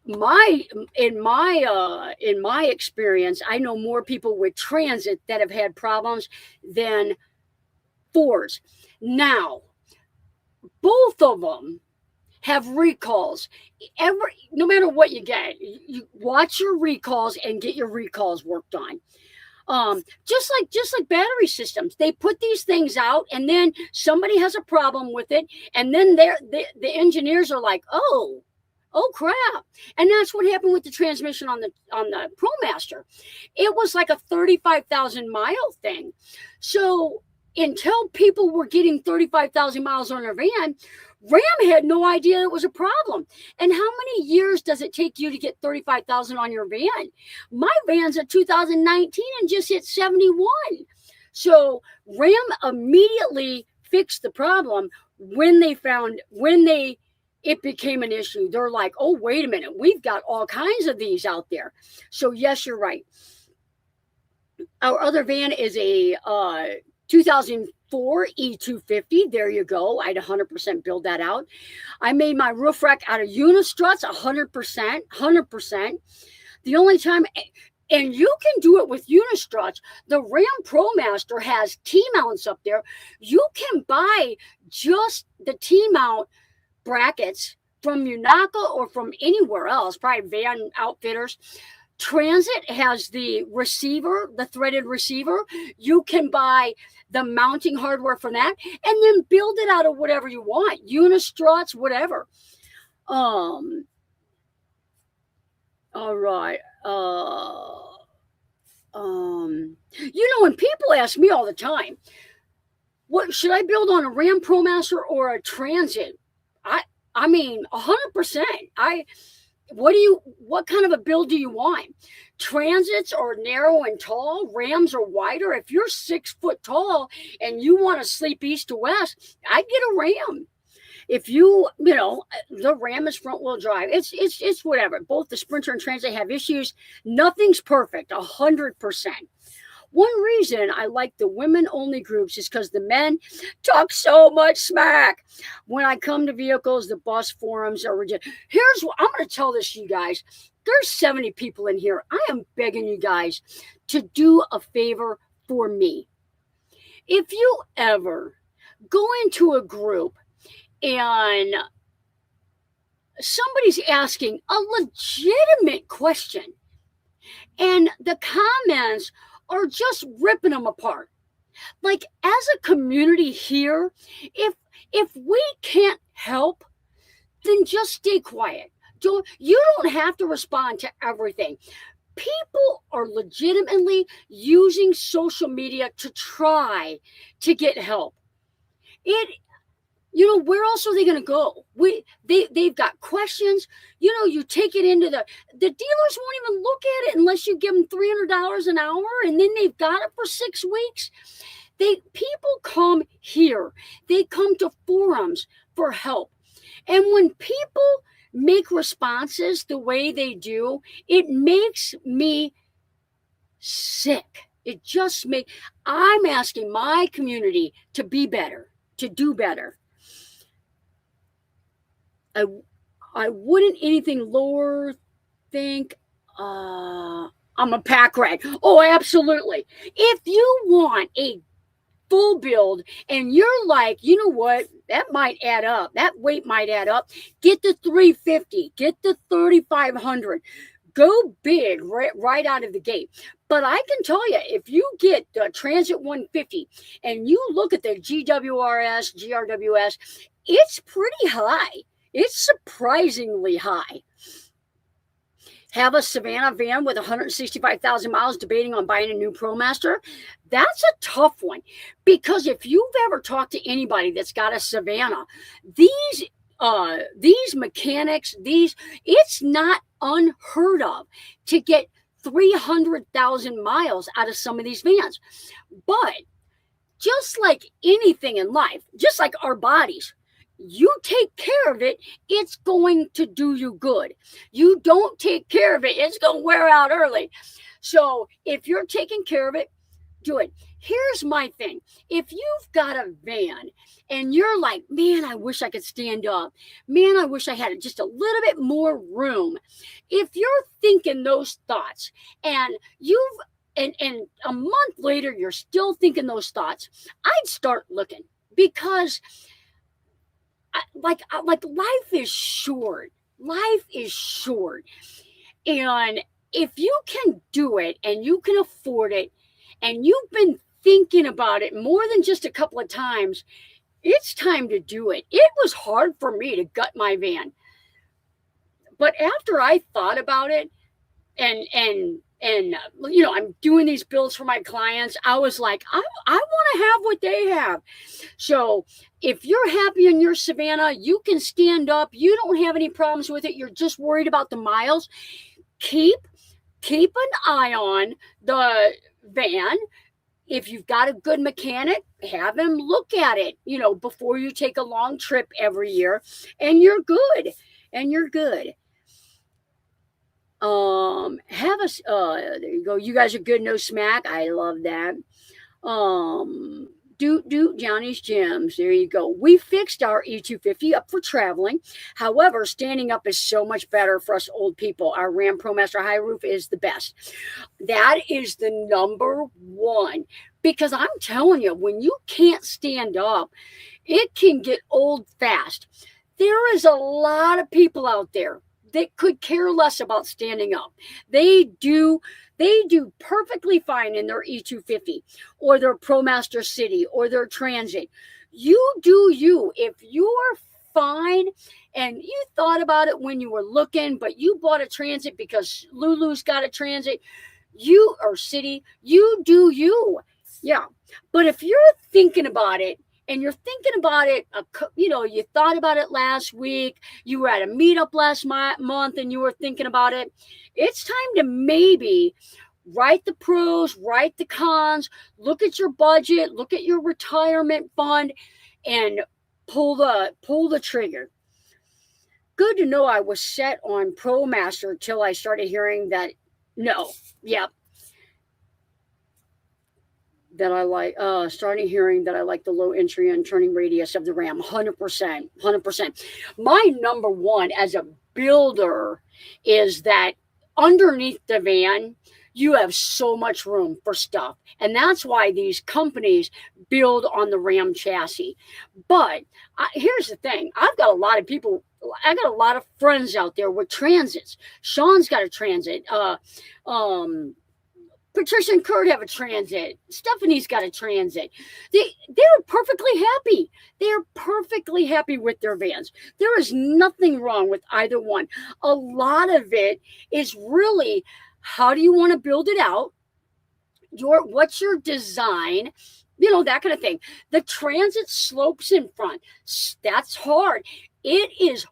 in my experience, I know more people with Transit that have had problems than Fords. Now, both of them have recalls. No matter what you get, you watch your recalls and get your recalls worked on. Just like battery systems, they put these things out, and then somebody has a problem with it, and then the engineers are like, oh crap. And that's what happened with the transmission on the ProMaster. It was like a 35,000 mile thing. So until people were getting 35,000 miles on their van, Ram had no idea it was a problem. And how many years does it take you to get 35,000 on your van? My van's a 2019 and just hit 71. So Ram immediately fixed the problem when they it became an issue. They're like, oh, wait a minute, we've got all kinds of these out there. So yes, you're right. Our other van is a 2004 E250. There you go. I'd 100% build that out. I made my roof rack out of Unistruts, 100%, 100%. The only time, and you can do it with Unistruts. The Ram ProMaster has T-mounts up there. You can buy just the T-mount brackets from Munaka or from anywhere else, probably Van Outfitters. Transit has the receiver, the threaded receiver. You can buy the mounting hardware from that and then build it out of whatever you want. Unistruts, whatever. All right. When people ask me all the time, what should I build on, a Ram ProMaster or a Transit? I mean, 100%. What kind of a build do you want? Transits are narrow and tall, Rams are wider. If you're 6 foot tall and you want to sleep east to west, I'd get a Ram. If the Ram is front wheel drive. It's whatever. Both the Sprinter and Transit have issues. Nothing's perfect, 100%. One reason I like the women-only groups is because the men talk so much smack. When I come to vehicles, the bus forums are ridiculous. Here's what I'm going to tell this to you guys. There's 70 people in here. I am begging you guys to do a favor for me. If you ever go into a group and somebody's asking a legitimate question and the comments are just ripping them apart. Like, as a community here, if we can't help, then just stay quiet. You don't have to respond to everything. People are legitimately using social media to try to get help. Where else are they going to go? They've got questions. You take it into the dealers won't even look at it unless you give them $300 an hour, and then they've got it for 6 weeks. People come here. They come to forums for help. And when people make responses the way they do, it makes me sick. I'm asking my community to be better, to do better. I wouldn't anything lower think I'm a pack rat. Oh, absolutely. If you want a full build and you're like, you know what, that might add up, that weight might add up, get the 350, get the 3500, go big right out of the gate. But I can tell you, if you get the Transit 150 and you look at the GRWS, it's pretty high. It's surprisingly high. Have a Savannah van with 165,000 miles debating on buying a new ProMaster? That's a tough one, because if you've ever talked to anybody that's got a Savannah, these mechanics, it's not unheard of to get 300,000 miles out of some of these vans. But just like anything in life, just like our bodies, you take care of it, it's going to do you good. You don't take care of it, it's going to wear out early. So if you're taking care of it, do it. Here's my thing. If you've got a van and you're like, man, I wish I could stand up. Man, I wish I had just a little bit more room. If you're thinking those thoughts and and a month later, you're still thinking those thoughts, I'd start looking, because like life is short. Life is short. And if you can do it and you can afford it and you've been thinking about it more than just a couple of times, it's time to do it. It was hard for me to gut my van. But after I thought about it and I'm doing these builds for my clients, I was like, I want to have what they have. So if you're happy in your Savannah, you can stand up, you don't have any problems with it, you're just worried about the miles, keep an eye on the van. if you've got a good mechanic, have him look at it, before you take a long trip every year, and you're good. And you're good. There you go. You guys are good, no smack. I love that. Doot Johnny's Gems. There you go. We fixed our E250 up for traveling. However, standing up is so much better for us old people. Our Ram ProMaster high roof is the best. That is the number one. Because I'm telling you, when you can't stand up, it can get old fast. There is a lot of people out there that could care less about standing up. They do perfectly fine in their E250 or their ProMaster City or their Transit. You do you. If you're fine and you thought about it when you were looking, but you bought a Transit because Lulu's got a Transit, you or City, you do you. Yeah. But if you're thinking about it, and you're thinking about it, you thought about it last week, you were at a meetup last month and you were thinking about it, it's time to maybe write the pros, write the cons, look at your budget, look at your retirement fund, and pull the trigger. Good to know I was set on ProMaster until I started hearing that, that I like, starting hearing that I like the low entry and turning radius of the Ram. 100%. My number one as a builder is that underneath the van, you have so much room for stuff. And that's why these companies build on the Ram chassis. But here's the thing. I got a lot of friends out there with Transits. Sean's got a Transit. Patricia and Kurt have a Transit. Stephanie's got a Transit. They're perfectly happy. They're perfectly happy with their vans. There is nothing wrong with either one. A lot of it is really, how do you want to build it out? What's your design? That kind of thing. The Transit slopes in front. That's hard. It is.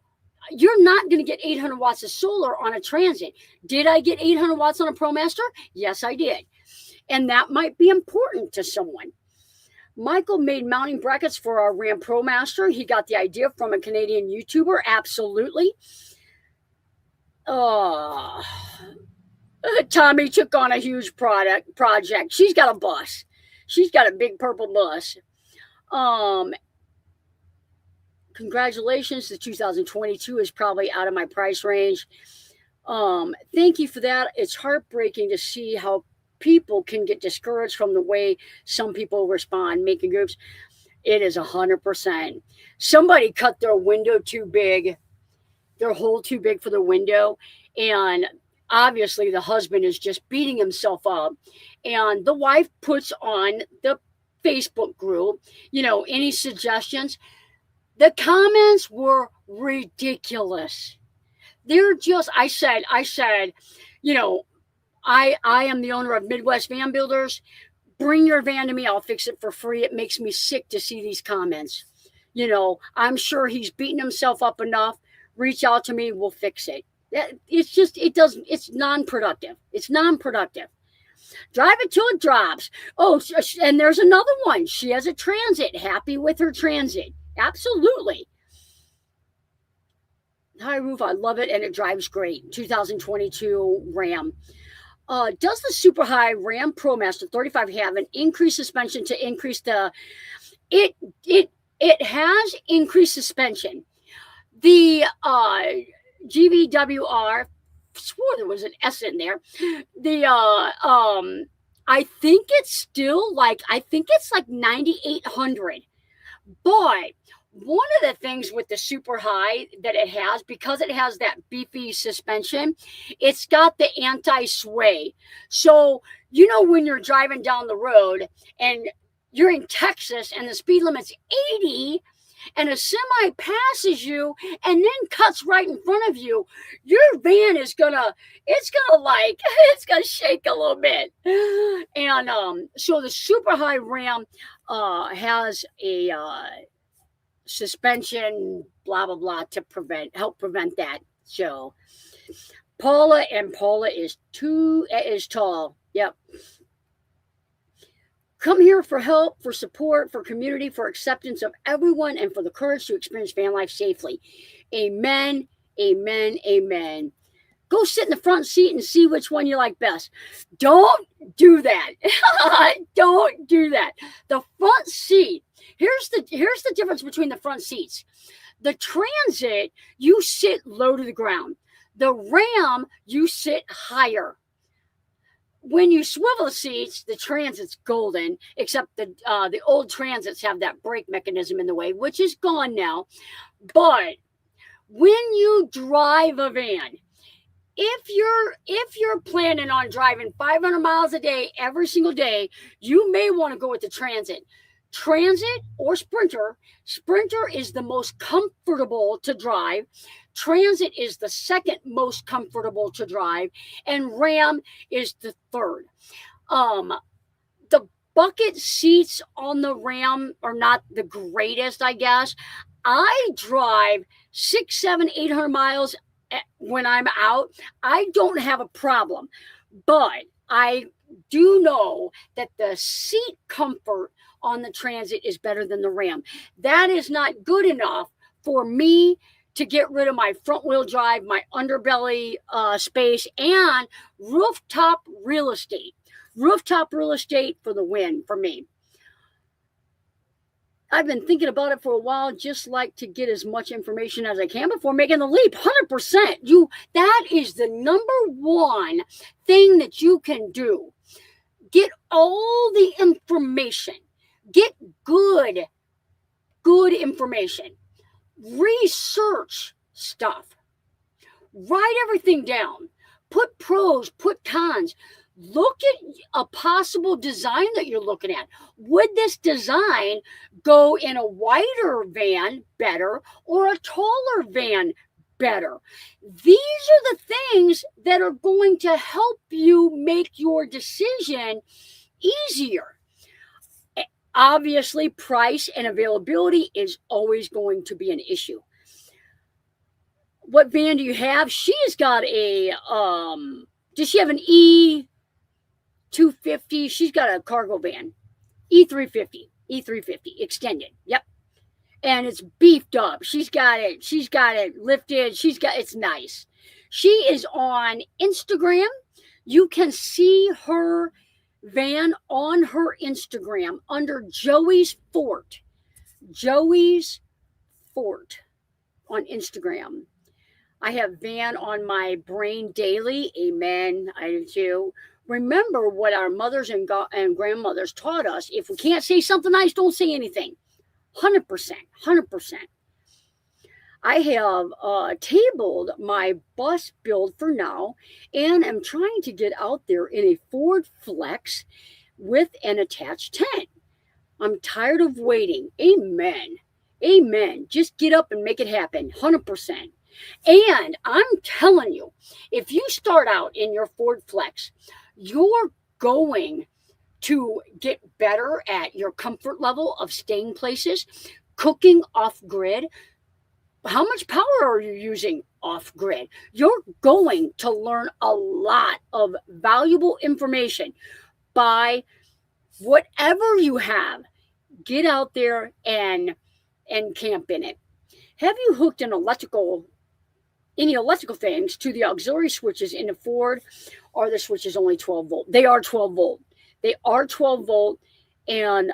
You're not going to get 800 watts of solar on a Transit. Did I get 800 watts on a ProMaster? Yes, I did. And that might be important to someone. Michael made mounting brackets for our Ram ProMaster. He got the idea from a Canadian YouTuber. Absolutely. Tommy took on a huge project. She's got a bus. She's got a big purple bus. Congratulations. The 2022 is probably out of my price range. Thank you for that. It's heartbreaking to see how people can get discouraged from the way some people respond, making groups. It is 100%. Somebody cut their window too big, their hole too big for the window. And obviously the husband is just beating himself up. And the wife puts on the Facebook group, any suggestions. The comments were ridiculous. They're just, I said, I am the owner of Midwest Van Builders. Bring your van to me. I'll fix it for free. It makes me sick to see these comments. I'm sure he's beaten himself up enough. Reach out to me. We'll fix it. It's non-productive. It's non-productive. Drive it till it drops. Oh, and there's another one. She has a Transit. Happy with her Transit. Absolutely. High roof, I love it, and it drives great. 2022 Ram. Does the super high Ram ProMaster 35 have an increased suspension to increase the? It has increased suspension. The GVWR, swore there was an S in there. The I think it's still like 9,800, but one of the things with the super high that it has, because it has that beefy suspension, it's got the anti-sway. So, when you're driving down the road and you're in Texas and the speed limit's 80 and a semi passes you and then cuts right in front of you, your van is gonna shake a little bit. And so the super high Ram has a suspension, blah blah blah, to help prevent that. So Paula is tall. Yep. Come here for help, for support, for community, for acceptance of everyone, and for the courage to experience van life safely. Amen, amen, amen. Go sit in the front seat and see which one you like best. Don't do that. Don't do that. The front seat. Here's the difference between the front seats. The Transit, you sit low to the ground. The Ram, you sit higher. When you swivel the seats, the Transit's golden, except the old Transits have that brake mechanism in the way, which is gone now. But when you drive a van, if you're planning on driving 500 miles a day every single day, you may want to go with the Transit. Transit or Sprinter. Sprinter is the most comfortable to drive. Transit is the second most comfortable to drive, and Ram is the third. The bucket seats on the Ram are not the greatest, I guess. I drive 600, 700, 800 miles when I'm out. I don't have a problem, but I do know that the seat comfort on the Transit is better than the Ram. That is not good enough for me to get rid of my front wheel drive, my underbelly space, and rooftop real estate. Rooftop real estate for the win for me. I've been thinking about it for a while, just like to get as much information as I can before making the leap. 100%. That is the number one thing that you can do. Get all the information. Get good information. Research stuff. Write everything down. Put pros, put cons. Look at a possible design that you're looking at. Would this design go in a wider van better or a taller van better? These are the things that are going to help you make your decision easier. Obviously, price and availability is always going to be an issue. What van do you have? She's got a, does she have an E250? She's got a cargo van. E350 extended. Yep. And it's beefed up. She's got it lifted. It's nice. She is on Instagram. You can see her van on her Instagram under Joey's Fort. Joey's Fort on Instagram. I have van on my brain daily. Amen. I do too. Remember what our mothers and grandmothers taught us. If we can't say something nice, don't say anything. 100%. I have tabled my bus build for now and am trying to get out there in a Ford Flex with an attached tent. I'm tired of waiting. Amen. Just get up and make it happen. 100%. And I'm telling you, if you start out in your Ford Flex, you're going to get better at your comfort level of staying places, cooking off grid. How much power are you using off grid? You're going to learn a lot of valuable information by whatever you have. Get out there and camp in it. Have you hooked any electrical things to the auxiliary switches in the Ford? Are the switches only 12 volt? They are 12 volt. And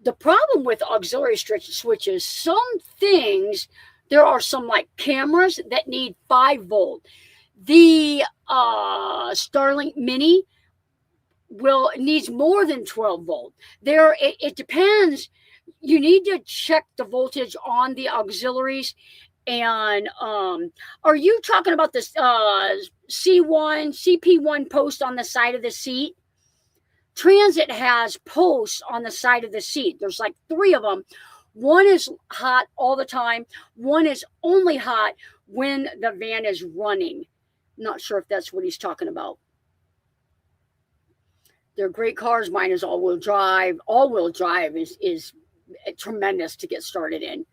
the problem with auxiliary switches, some things, there are some like cameras that need 5 volt. The Starlink Mini needs more than 12 volt. It depends. You need to check the voltage on the auxiliaries. And are you talking about this CP1 post on the side of the seat? Transit has posts on the side of the seat. There's like 3 of them. One is hot all the time. One is only hot when the van is running. Not sure if that's what he's talking about. They're great cars. Mine is all-wheel drive. All-wheel drive is tremendous to get started in.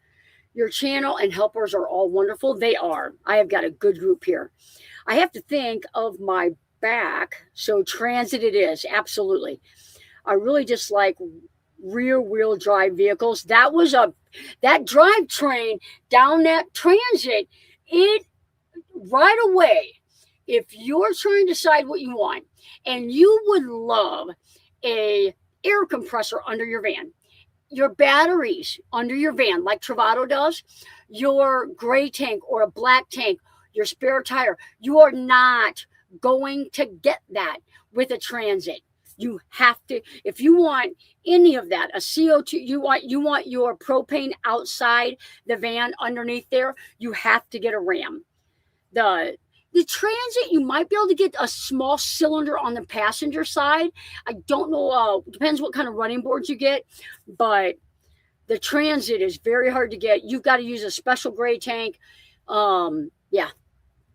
Your channel and helpers are all wonderful. They are. I have got a good group here. I have to think of my back. So Transit it is. Absolutely. I really dislike rear wheel drive vehicles. That drivetrain down that transit, it right away, if you're trying to decide what you want and you would love a air compressor under your van, your batteries under your van, like Travato does, your gray tank or a black tank, your spare tire, you are not going to get that with a Transit. You have to, if you want any of that, a CO2, you want your propane outside the van underneath there, you have to get a Ram. The Transit, you might be able to get a small cylinder on the passenger side. I don't know, depends what kind of running boards you get, but the Transit is very hard to get. You've got to use a special gray tank. Yeah,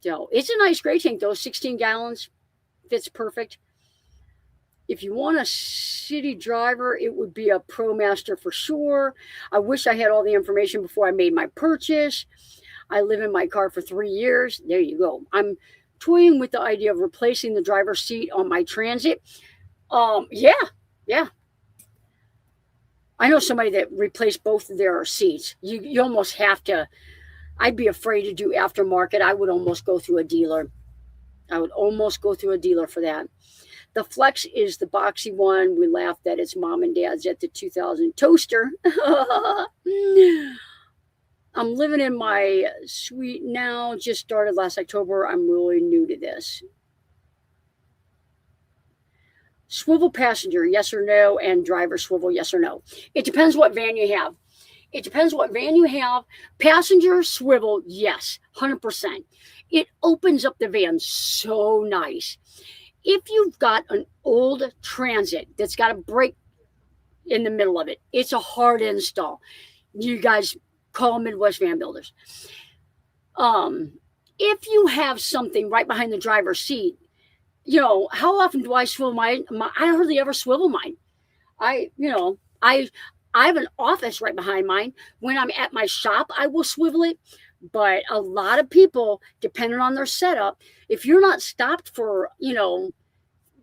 so it's a nice gray tank though, 16 gallons, fits perfect. If you want a city driver, it would be a ProMaster for sure. I wish I had all the information before I made my purchase. I live in my car for 3 years. There you go. I'm toying with the idea of replacing the driver's seat on my Transit. Yeah. I know somebody that replaced both of their seats. You almost have to. I'd be afraid to do aftermarket. I would almost go through a dealer. For that. The Flex is the boxy one. We laughed at its mom and dad's at the 2000 toaster. I'm living in my suite now. Just started last October. I'm really new to this. Swivel passenger, yes or no, and driver swivel, yes or no. It depends what van you have. Passenger swivel, yes, 100%. It opens up the van so nice. If you've got an old Transit that's got a brake in the middle of it, it's a hard install. You guys call Midwest Van Builders. If you have something right behind the driver's seat, how often do I swivel mine? I hardly ever swivel mine. I have an office right behind mine. When I'm at my shop, I will swivel it. But a lot of people, depending on their setup, if you're not stopped for,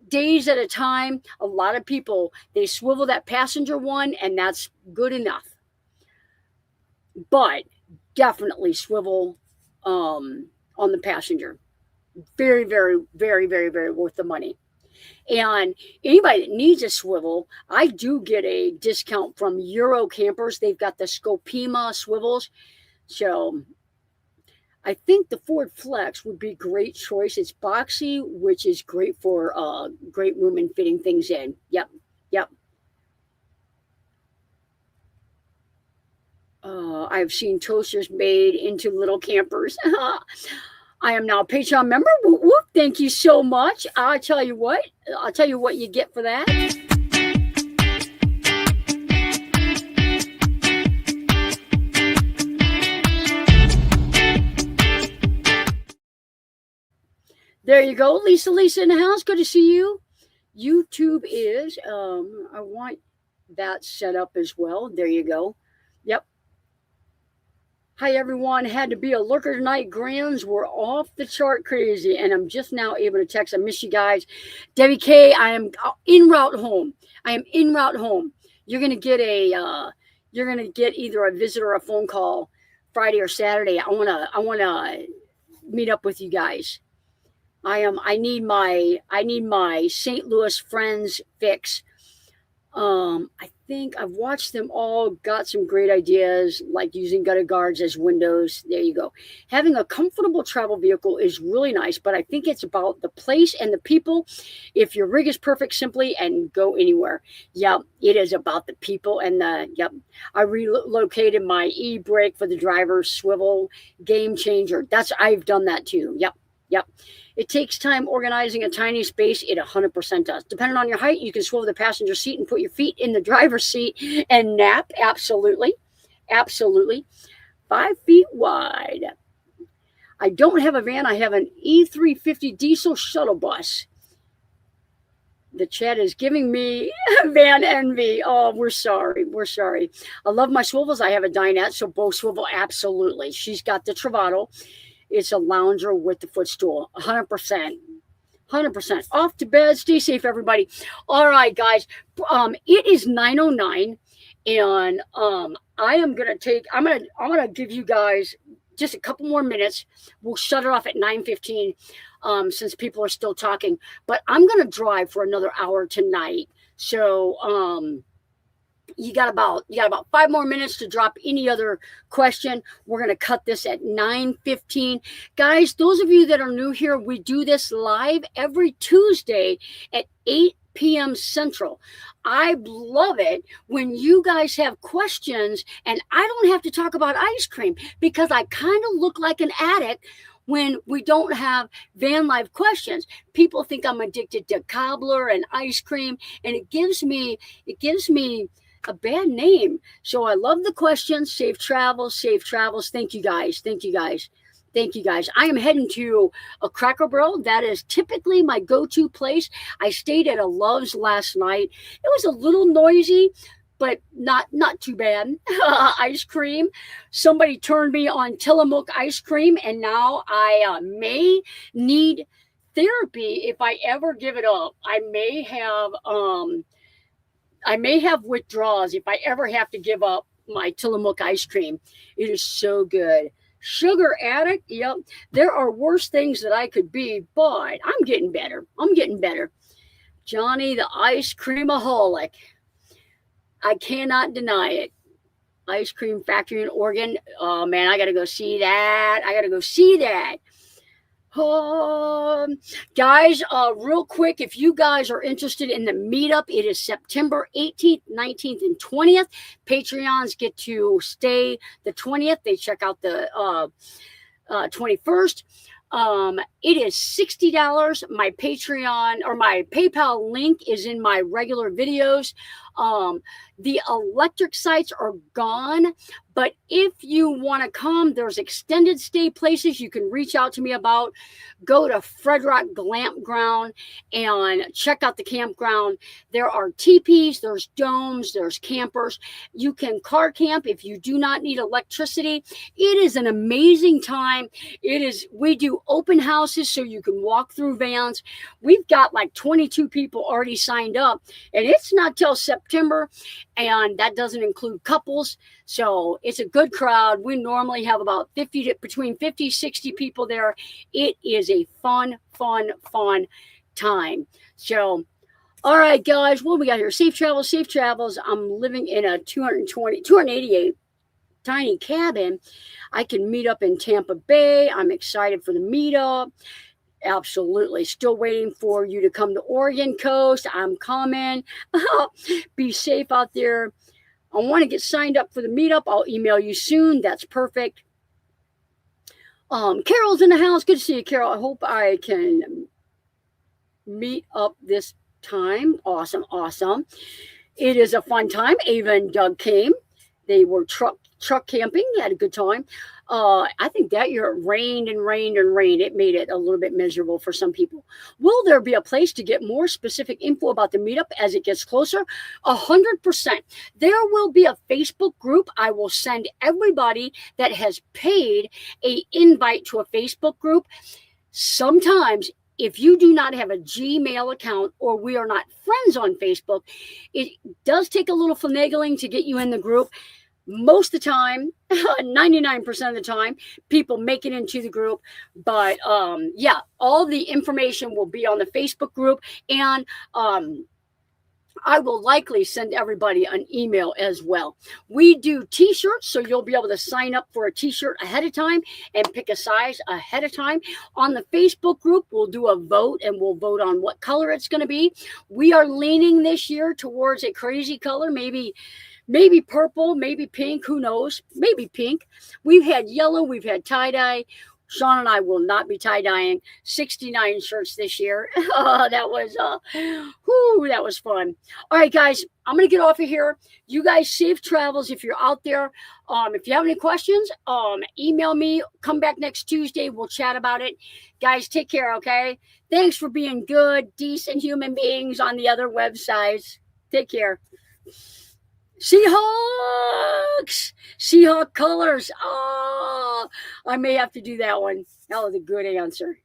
days at a time, a lot of people, they swivel that passenger one, and that's good enough. But definitely swivel on the passenger. Very, very, very, very, very worth the money. And anybody that needs a swivel, I do get a discount from Euro Campers. They've got the Scopima swivels. So I think the Ford Flex would be a great choice. It's boxy, which is great for great room and fitting things in. Yep. I've seen toasters made into little campers. I am now a Patreon member. Whoop, whoop. Thank you so much. I'll tell you what you get for that. There you go. Lisa in the house. Good to see you. YouTube is, I want that set up as well. There you go. Yep. Hi, everyone. Had to be a lurker tonight. Grands were off the chart crazy, and I'm just now able to text. I miss you guys. Debbie K, I am en route home. You're going to get either a visit or a phone call Friday or Saturday. I want to meet up with you guys. I need my St. Louis friends fix. I think I've watched them all, got some great ideas, like using gutter guards as windows. There you go. Having a comfortable travel vehicle is really nice, but I think it's about the place and the people. If your rig is perfect, simply and go anywhere. Yep, it is about the people and I relocated my e-brake for the driver's swivel, game changer. I've done that too. Yep. It takes time organizing a tiny space. It 100% does. Depending on your height, you can swivel the passenger seat and put your feet in the driver's seat and nap. Absolutely. 5 feet wide. I don't have a van. I have an E350 diesel shuttle bus. The chat is giving me van envy. Oh, we're sorry. I love my swivels. I have a dinette, so both swivel. Absolutely. She's got the Travato. It's a lounger with the footstool. 100%. 100%. Off to bed. Stay safe, everybody. All right, guys. It is 9:09, and I'm gonna give you guys just a couple more minutes. We'll shut it off at 9:15, since people are still talking. But I'm gonna drive for another hour tonight. So you got about 5 more minutes to drop any other question. We're going to cut this at 9:15. Guys, those of you that are new here, we do this live every Tuesday at 8 p.m. Central. I love it when you guys have questions and I don't have to talk about ice cream, because I kind of look like an addict when we don't have van live questions. People think I'm addicted to cobbler and ice cream, and it gives me a bad name. So I love the questions. Safe travels, safe travels. Thank you guys. Thank you guys. Thank you guys. I am heading to a Cracker Barrel. That is typically my go-to place. I stayed at a Love's last night. It was a little noisy, but not too bad. Ice cream. Somebody turned me on Tillamook ice cream, and now I may need therapy if I ever give it up. I may have withdrawals if I ever have to give up my Tillamook ice cream. It is so good. Sugar addict, yep. There are worse things that I could be, but I'm getting better. I'm getting better. Johnny the ice creamaholic. I cannot deny it. Ice cream factory in Oregon. Oh man, I gotta go see that. Guys, real quick, if you guys are interested in the meetup, it is September 18th, 19th, and 20th. Patreons get to stay the 20th. They check out the 21st. It is $60. My Patreon or my PayPal link is in my regular videos. The electric sites are gone, but if you want to come, there's extended stay places you can reach out to me about. Go to Fred Rock Glampground and check out the campground. There are teepees, there's domes, there's campers. You can car camp if you do not need electricity. It is an amazing time. We do open houses so you can walk through vans. We've got like 22 people already signed up, and it's not till September, and that doesn't include couples. So it's a good crowd. We normally have about between 50, 60 people there. It is a fun time. So, all right, guys, what we got here? Safe travels, safe travels. I'm living in a 288 tiny cabin. I can meet up in Tampa Bay. I'm excited for the meetup. Absolutely. Still waiting for you to come to Oregon coast. I'm coming. Be safe out there. I want to get signed up for the meetup. I'll email you soon. That's perfect. Carol's in the house. Good to see you, Carol. I hope I can meet up this time. Awesome. It is a fun time. Ava and Doug came. They were truck camping. They had a good time. I think that year it rained. It made it a little bit miserable for some people. Will there be a place to get more specific info about the meetup as it gets closer? 100%. There will be a Facebook group. I will send everybody that has paid an invite to a Facebook group. Sometimes, if you do not have a Gmail account or we are not friends on Facebook, it does take a little finagling to get you in the group. Most of the time, 99% of the time, people make it into the group. But yeah, all the information will be on the Facebook group. And I will likely send everybody an email as well. We do t-shirts, so you'll be able to sign up for a t-shirt ahead of time and pick a size ahead of time. On the Facebook group, we'll do a vote, and we'll vote on what color it's going to be. We are leaning this year towards a crazy color, maybe purple, maybe pink, who knows? Maybe pink. We've had yellow, we've had tie-dye. Sean and I will not be tie-dyeing 69 shirts this year. That was fun. All right, guys, I'm going to get off of here. You guys, safe travels if you're out there. If you have any questions, email me. Come back next Tuesday. We'll chat about it. Guys, take care, okay? Thanks for being good, decent human beings on the other websites. Take care. Seahawks! Seahawk colors. Oh, I may have to do that one. That was a good answer.